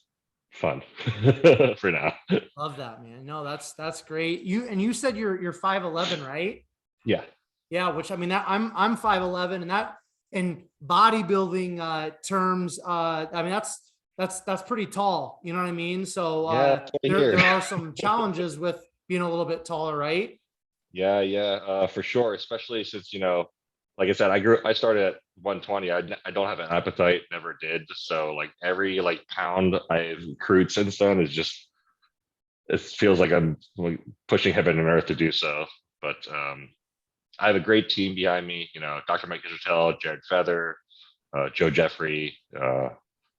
fun for now. Love that, man. No, that's great. You said you're 5'11", right? Yeah. Yeah, which I mean that I'm 5'11", and that in bodybuilding terms, I mean that's pretty tall. You know what I mean? So Yeah, there are some challenges with being a little bit taller, right? Yeah, for sure. Especially since, like I said, I started at 120. I don't have an appetite, never did. So like every like pound I've accrued since then is just, it feels like I'm like pushing heaven and earth to do so. But I have a great team behind me, Dr. Mike Israel, Jared Feather, Joe Jeffrey,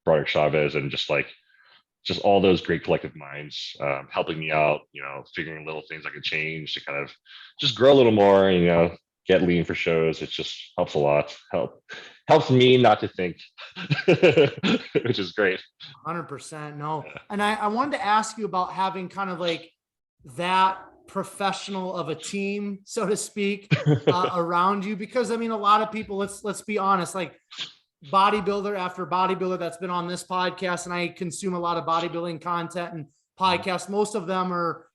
Broderick Chavez, and just all those great collective minds helping me out, figuring little things I could change to kind of just grow a little more, get lean for shows. It just helps a lot. Helps me not to think, which is great. 100%. No. And I wanted to ask you about having kind of like that professional of a team, so to speak, around you, because I mean, a lot of people, let's be honest, like bodybuilder after bodybuilder that's been on this podcast, and I consume a lot of bodybuilding content and podcasts. Most of them are,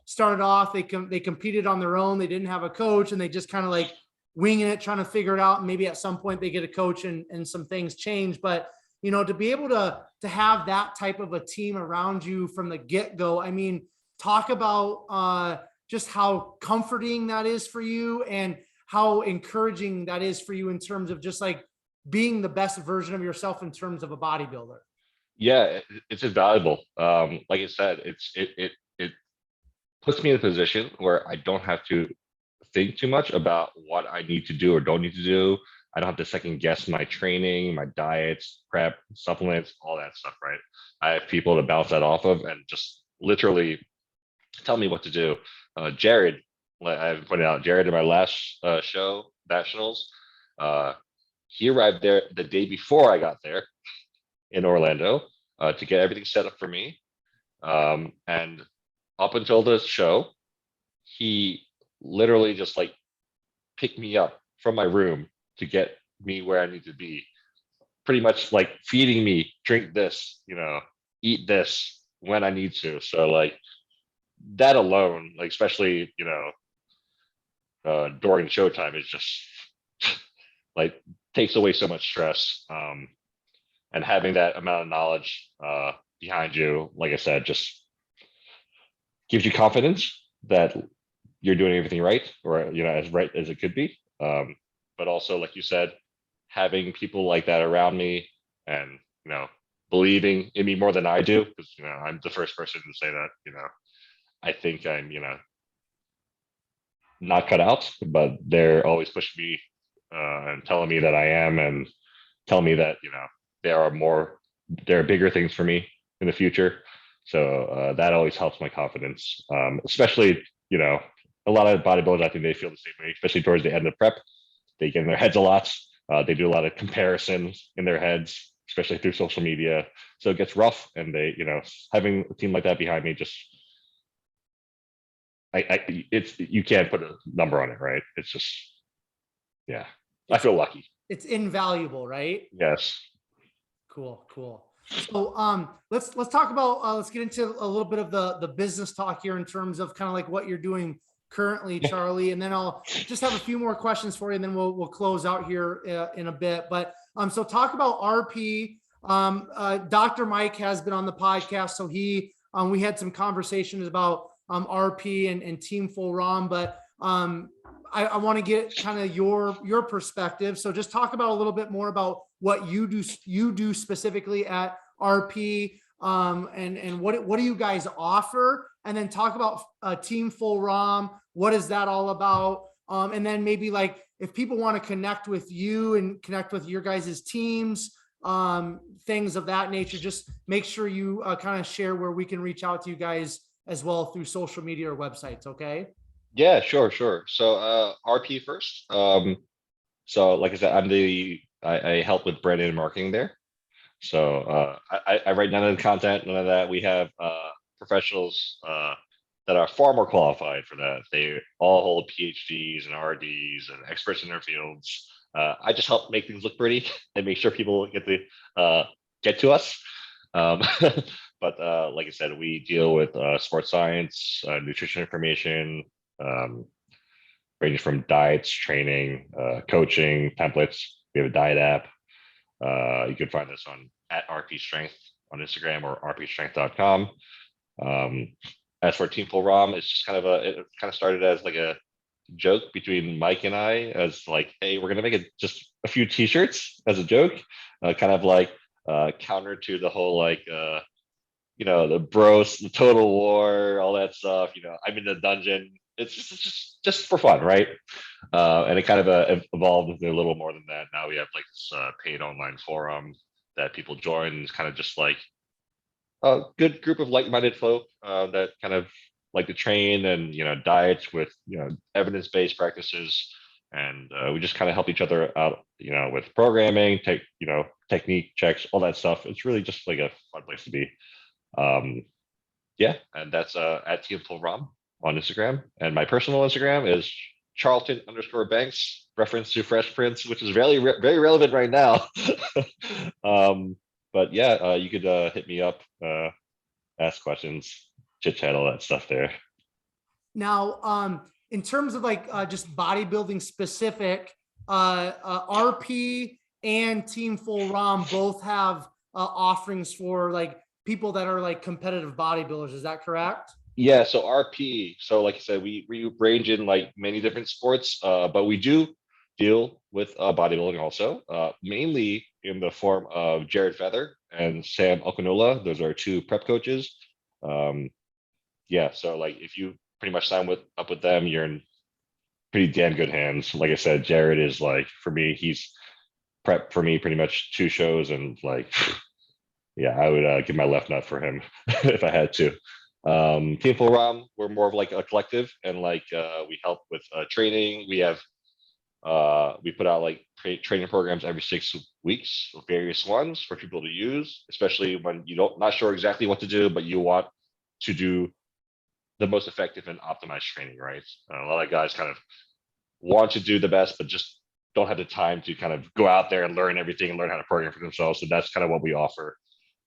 started off, they competed on their own. They didn't have a coach, and they just kind of like winging it, trying to figure it out. And maybe at some point they get a coach and some things change. But, to be able to have that type of a team around you from the get-go, I mean, talk about just how comforting that is for you and how encouraging that is for you in terms of just like being the best version of yourself in terms of a bodybuilder. Yeah, it's invaluable. Like I said, it puts me in a position where I don't have to think too much about what I need to do or don't need to do. I don't have to second guess my training, my diets, prep, supplements, all that stuff, right? I have people to bounce that off of and just literally tell me what to do. Jared, like I've pointed out, Jared in my last show, Nationals, he arrived there the day before I got there in Orlando to get everything set up for me. And up until the show, he literally just like picked me up from my room to get me where I need to be. Pretty much like feeding me, drink this, eat this when I need to. So like that alone, like especially, during showtime is just like takes away so much stress. And having that amount of knowledge behind you, like I said, just gives you confidence that you're doing everything right, or as right as it could be. But also, like you said, having people like that around me, and believing in me more than I do, because I'm the first person to say that. I think I'm, not cut out, but they're always pushing me and telling me that I am, and telling me that, there are bigger things for me in the future. So that always helps my confidence, especially, a lot of bodybuilders, I think they feel the same way, especially towards the end of prep. They get in their heads a lot. They do a lot of comparisons in their heads, especially through social media. So it gets rough, and they, having a team like that behind me, just, it's, you can't put a number on it, right? It's just, yeah, I feel lucky. It's invaluable, right? Yes. Cool. So let's talk about let's get into a little bit of the business talk here in terms of kind of like what you're doing currently, Charlie, and then I'll just have a few more questions for you, and then we'll close out here in a bit. But so talk about RP. Dr. Mike has been on the podcast, so we had some conversations about RP and Team Full ROM, but I want to get kind of your perspective. So just talk about a little bit more about what you do specifically at RP, and what do you guys offer, and then talk about Team Full ROM. What is that all about? And then maybe like if people want to connect with you and connect with your guys' teams, things of that nature, just make sure you kind of share where we can reach out to you guys as well through social media or websites. Okay. Yeah, sure. So RP first. So like I said, I help with branding and marketing there. So I write none of the content, none of that. We have professionals that are far more qualified for that. They all hold PhDs and RDs and experts in their fields. I just help make things look pretty and make sure people get to us. But like I said, we deal with sports science, nutrition information, ranging from diets, training, coaching, templates. We have a diet app. You can find us on @RP Strength on Instagram or rpstrength.com. As for Team Full ROM, it's just it kind of started as like a joke between Mike and I, as like, hey, we're gonna make just a few t-shirts as a joke, kind of like counter to the whole like the bros, the total war, all that stuff. I'm in the dungeon. It's just for fun, right? And it kind of evolved into a little more than that. Now we have like this paid online forum that people join. It's kind of just like a good group of like-minded folk that kind of like to train and diets with evidence-based practices, and we just kind of help each other out, with programming, technique checks, all that stuff. It's really just like a fun place to be. Yeah, and that's at Team Full ROM on Instagram, and my personal Instagram is Charlton_Banks, reference to Fresh Prince, which is very relevant right now. But yeah, you could hit me up, ask questions, chit chat, all that stuff there. Now, in terms of like just bodybuilding specific, RP and Team Full ROM both have offerings for like people that are like competitive bodybuilders. Is that correct? Yeah, so RP, so like I said, we range in like many different sports, but we do deal with bodybuilding also, mainly in the form of Jared Feather and Sam Okunola. Those are two prep coaches. Yeah, so like if you pretty much sign up with them, you're in pretty damn good hands. Like I said, Jared is like, for me, he's prep for me pretty much 2 shows, and like, yeah, I would give my left nut for him if I had to. Team Full ROM, we're more of like a collective, and like we help with training. We have we put out like training programs every 6 weeks, various ones for people to use, especially when not sure exactly what to do, but you want to do the most effective and optimized training, right? A lot of guys kind of want to do the best, but just don't have the time to kind of go out there and learn everything and learn how to program for themselves. So that's kind of what we offer.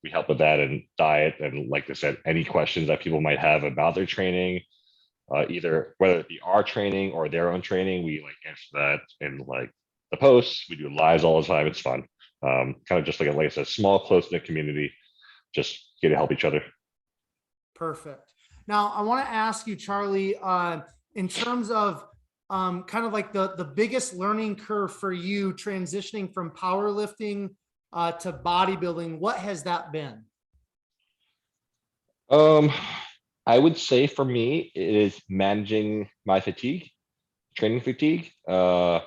We help with that and diet, and like I said, any questions that people might have about their training, either whether it be our training or their own training, we like answer that in like the posts. We do lives all the time. It's fun. Kind of just like I said, small, close-knit community, just get to help each other. Perfect. Now I want to ask you, Charlie, in terms of kind of like the biggest learning curve for you transitioning from powerlifting to bodybuilding, what has that been? I would say for me, it is managing my fatigue, training fatigue. I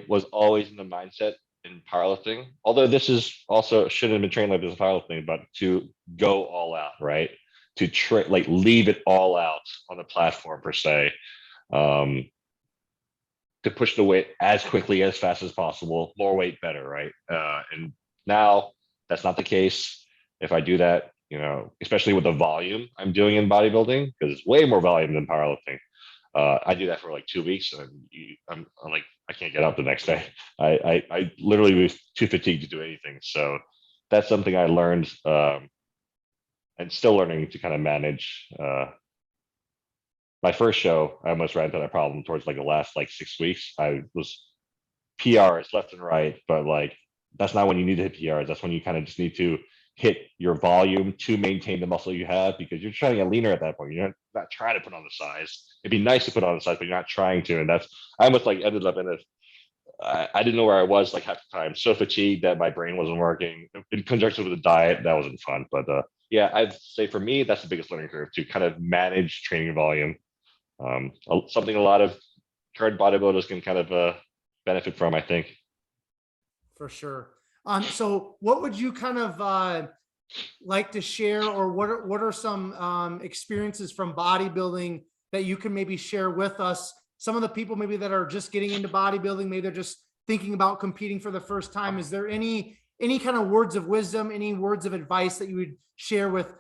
was always in the mindset in powerlifting, although this is also shouldn't have been trained like this in powerlifting, but to go all out, right? To like leave it all out on the platform per se. Um, to push the weight as quickly, as fast as possible, more weight better, right? And now that's not the case. If I do that, especially with the volume I'm doing in bodybuilding, because it's way more volume than powerlifting. I do that for like 2 weeks, and I'm like, I can't get up the next day. I literally was too fatigued to do anything. So that's something I learned, and still learning to kind of manage. My first show, I almost ran into that problem towards like the last like 6 weeks. I was PRs left and right, but like that's not when you need to hit PRs. That's when you kind of just need to hit your volume to maintain the muscle you have, because you're trying to get leaner at that point. You're not trying to put on the size. It'd be nice to put on the size, but you're not trying to. And that's I almost like ended up in a I didn't know where I was like half the time. So fatigued that my brain wasn't working. In conjunction with the diet, that wasn't fun. But yeah, I'd say for me, that's the biggest learning curve, to kind of manage training volume. Something a lot of current bodybuilders can kind of benefit from, I think. For sure. So what would you kind of like to share, or what are some experiences from bodybuilding that you can maybe share with us? Some of the people maybe that are just getting into bodybuilding, maybe they're just thinking about competing for the first time. Is there any kind of words of wisdom, any words of advice that you would share with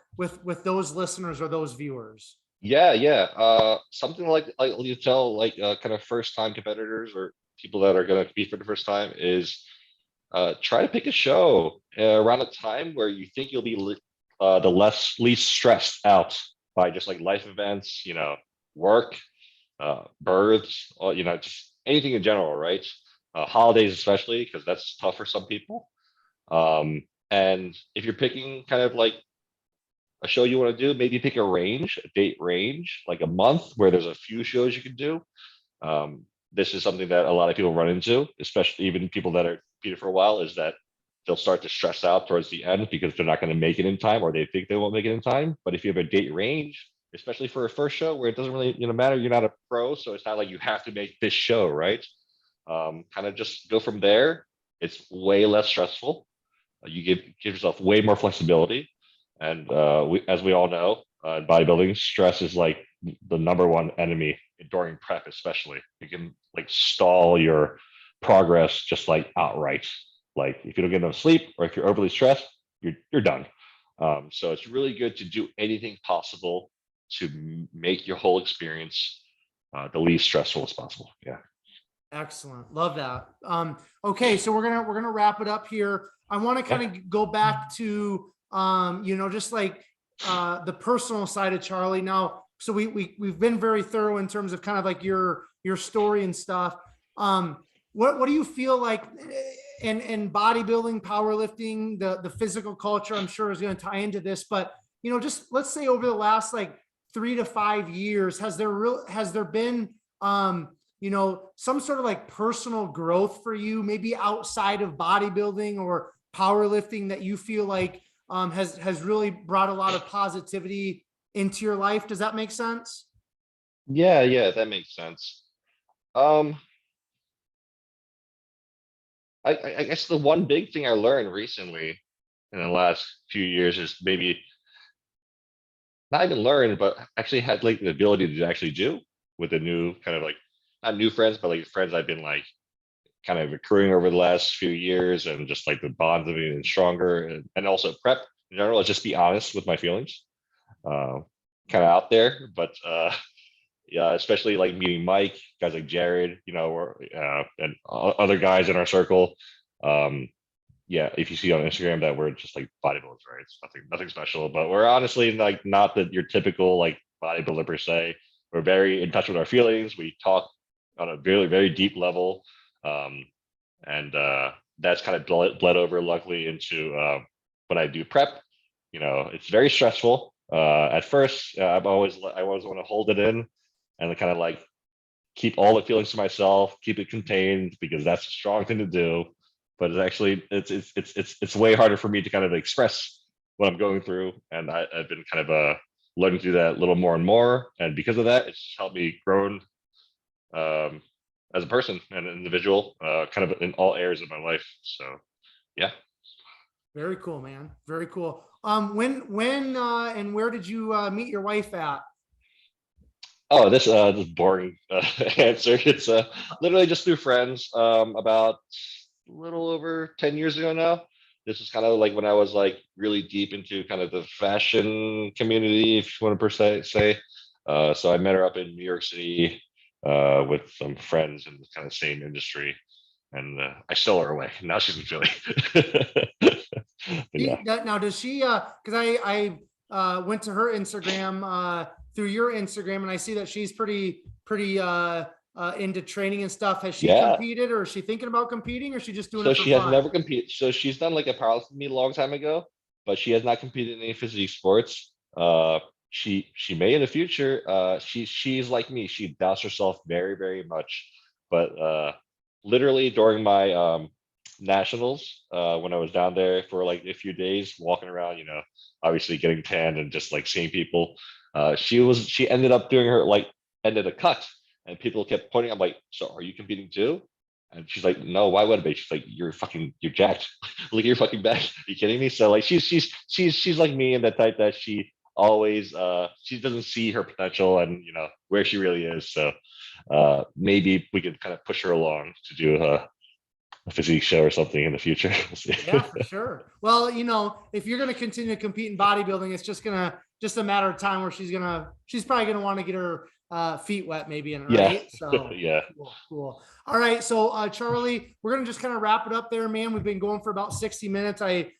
those listeners or those viewers? Yeah. Something like you tell like kind of first time competitors or people that are going to compete for the first time is try to pick a show around a time where you think you'll be the least stressed out by just like life events, work, births, or, just anything in general, right? Holidays especially, because that's tough for some people. And if you're picking kind of like a show you want to do, maybe pick a date range, like a month where there's a few shows you can do. This is something that a lot of people run into, especially even people that are competing for a while, is that they'll start to stress out towards the end because they're not going to make it in time, or they think they won't make it in time. But if you have a date range, especially for a first show where it doesn't really matter, you're not a pro, so it's not like you have to make this show, right? Kind of just go from there. It's way less stressful. You give yourself way more flexibility. And as we all know, in bodybuilding, stress is like the number one enemy during prep, especially. It can like stall your progress just like outright. Like if you don't get enough sleep, or if you're overly stressed, you're done. So it's really good to do anything possible to make your whole experience the least stressful as possible. Yeah. Excellent. Love that. Okay. So we're going to wrap it up here. I want to kind of go back to, just like the personal side of Charly now. So we've been very thorough in terms of kind of like your story and stuff. What do you feel like in bodybuilding, powerlifting, the physical culture, I'm sure is going to tie into this, but just let's say over the last like 3 to 5 years, has there been, some sort of like personal growth for you, maybe outside of bodybuilding or powerlifting, that you feel like has really brought a lot of positivity into your life? Does that make sense? Yeah, that makes sense. Um, I guess the one big thing I learned recently in the last few years is maybe not even learned, but actually had like the ability to actually do with the new kind of like not new friends, but like friends I've been like kind of accruing over the last few years, and just like the bonds have been stronger, and also prep in general. Just be honest with my feelings, uh, kind of out there, but yeah, especially like meeting Mike, guys like Jared, or and other guys in our circle. Um, yeah, if you see on Instagram that we're just like bodybuilders, right? It's nothing special, but we're honestly like not your typical like bodybuilder per se. We're very in touch with our feelings. We talk on a very, very deep level. Um, and that's kind of bled over luckily into when I do prep. It's very stressful. At first, I always want to hold it in and kind of like keep all the feelings to myself, keep it contained, because that's a strong thing to do. But it's actually it's way harder for me to kind of express what I'm going through, and I've been kind of learning to do that a little more and more. And because of that, it's helped me grow as a person and an individual, kind of in all areas of my life. So yeah. Very cool, man. Very cool. When and where did you meet your wife at? Oh, this boring answer. It's literally just through friends. About a little over 10 years ago now. This is kind of like when I was like really deep into kind of the fashion community, if you want to per se say. So I met her up in New York City with some friends in the kind of same industry, and I stole her away. Now she's in Philly. But yeah. Now, does she? Because I went to her Instagram through your Instagram, and I see that she's pretty into training and stuff. Has she Yeah. competed, or is she thinking about competing, or is she just doing So it for she has fun? never competed. So she's done like a powerlifting meet a long time ago, but she has not competed in any physique sports. She may in the future. She's like me. She doubts herself very, very much. But literally during my nationals, when I was down there for like a few days, walking around, obviously getting tanned and just like seeing people, she ended up doing her like ended a cut, and people kept pointing. I'm like, so are you competing too? And she's like, no, why would I be? She's like, you're jacked. Look at your fucking back. Are you kidding me? So like, she's like me in the type that she always, she doesn't see her potential and where she really is. So maybe we could kind of push her along to do a physique show or something in the future. We'll see. Yeah, for sure. Well, if you're going to continue to compete in bodybuilding, it's just a matter of time where she's probably going to want to get her feet wet maybe in it, Yeah. right? So Yeah. cool. All right. So Charly, we're going to just kind of wrap it up there, man. We've been going for about 60 minutes. I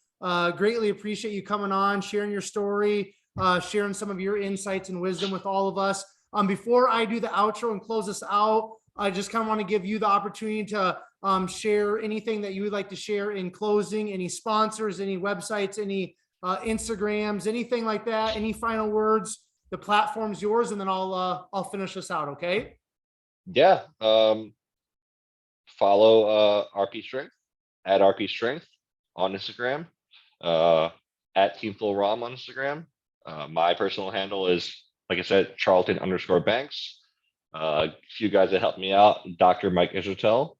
greatly appreciate you coming on, sharing your story, sharing some of your insights and wisdom with all of us. Before I do the outro and close this out, I just kind of want to give you the opportunity to share anything that you would like to share in closing, any sponsors, any websites, any Instagrams, anything like that, any final words. The platform's yours, and then I'll finish this out. Okay. Yeah. Follow RP Strength at RP Strength on Instagram, at Team Full ROM on Instagram. My personal handle is, like I said, Charlton_Banks. A few guys that helped me out: Dr. Mike Israel,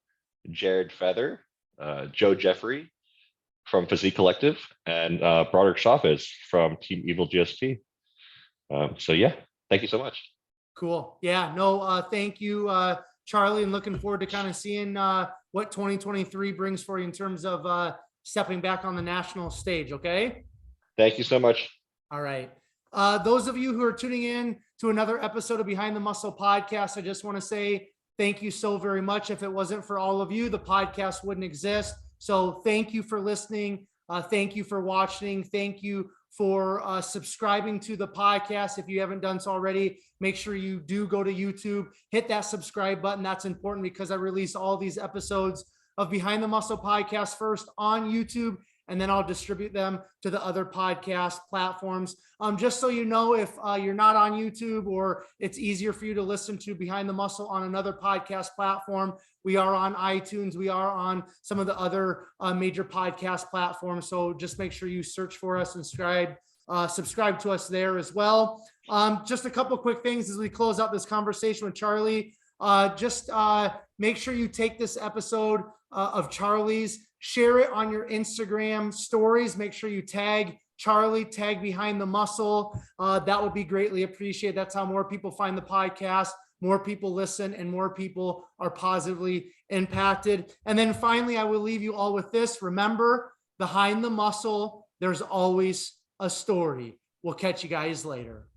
Jared Feather, Joe Jeffrey from Physique Collective, and Broderick Chavez from Team Evil GSP. So yeah, thank you so much. Cool. Yeah, no, thank you, Charly, and looking forward to kind of seeing what 2023 brings for you in terms of stepping back on the national stage. Okay. Thank you so much. All right. Those of you who are tuning in to another episode of Behind the Muscle podcast, I just want to say thank you so very much. If it wasn't for all of you, the podcast wouldn't exist. So thank you for listening. Thank you for watching. Thank you for subscribing to the podcast. If you haven't done so already, make sure you do go to YouTube, hit that subscribe button. That's important because I release all these episodes of Behind the Muscle podcast first on YouTube, and then I'll distribute them to the other podcast platforms. Just so you know, if you're not on YouTube or it's easier for you to listen to Behind the Muscle on another podcast platform, we are on iTunes. We are on some of the other major podcast platforms. So just make sure you search for us and subscribe to us there as well. Just a couple of quick things as we close out this conversation with Charly. Just make sure you take this episode of Charly's, share it on your Instagram stories. Make sure you tag Charly, tag Behind the Muscle. That would be greatly appreciated. That's how more people find the podcast, more people listen, and more people are positively impacted. And then finally, I will leave you all with this. Remember, behind the muscle, there's always a story. We'll catch you guys later.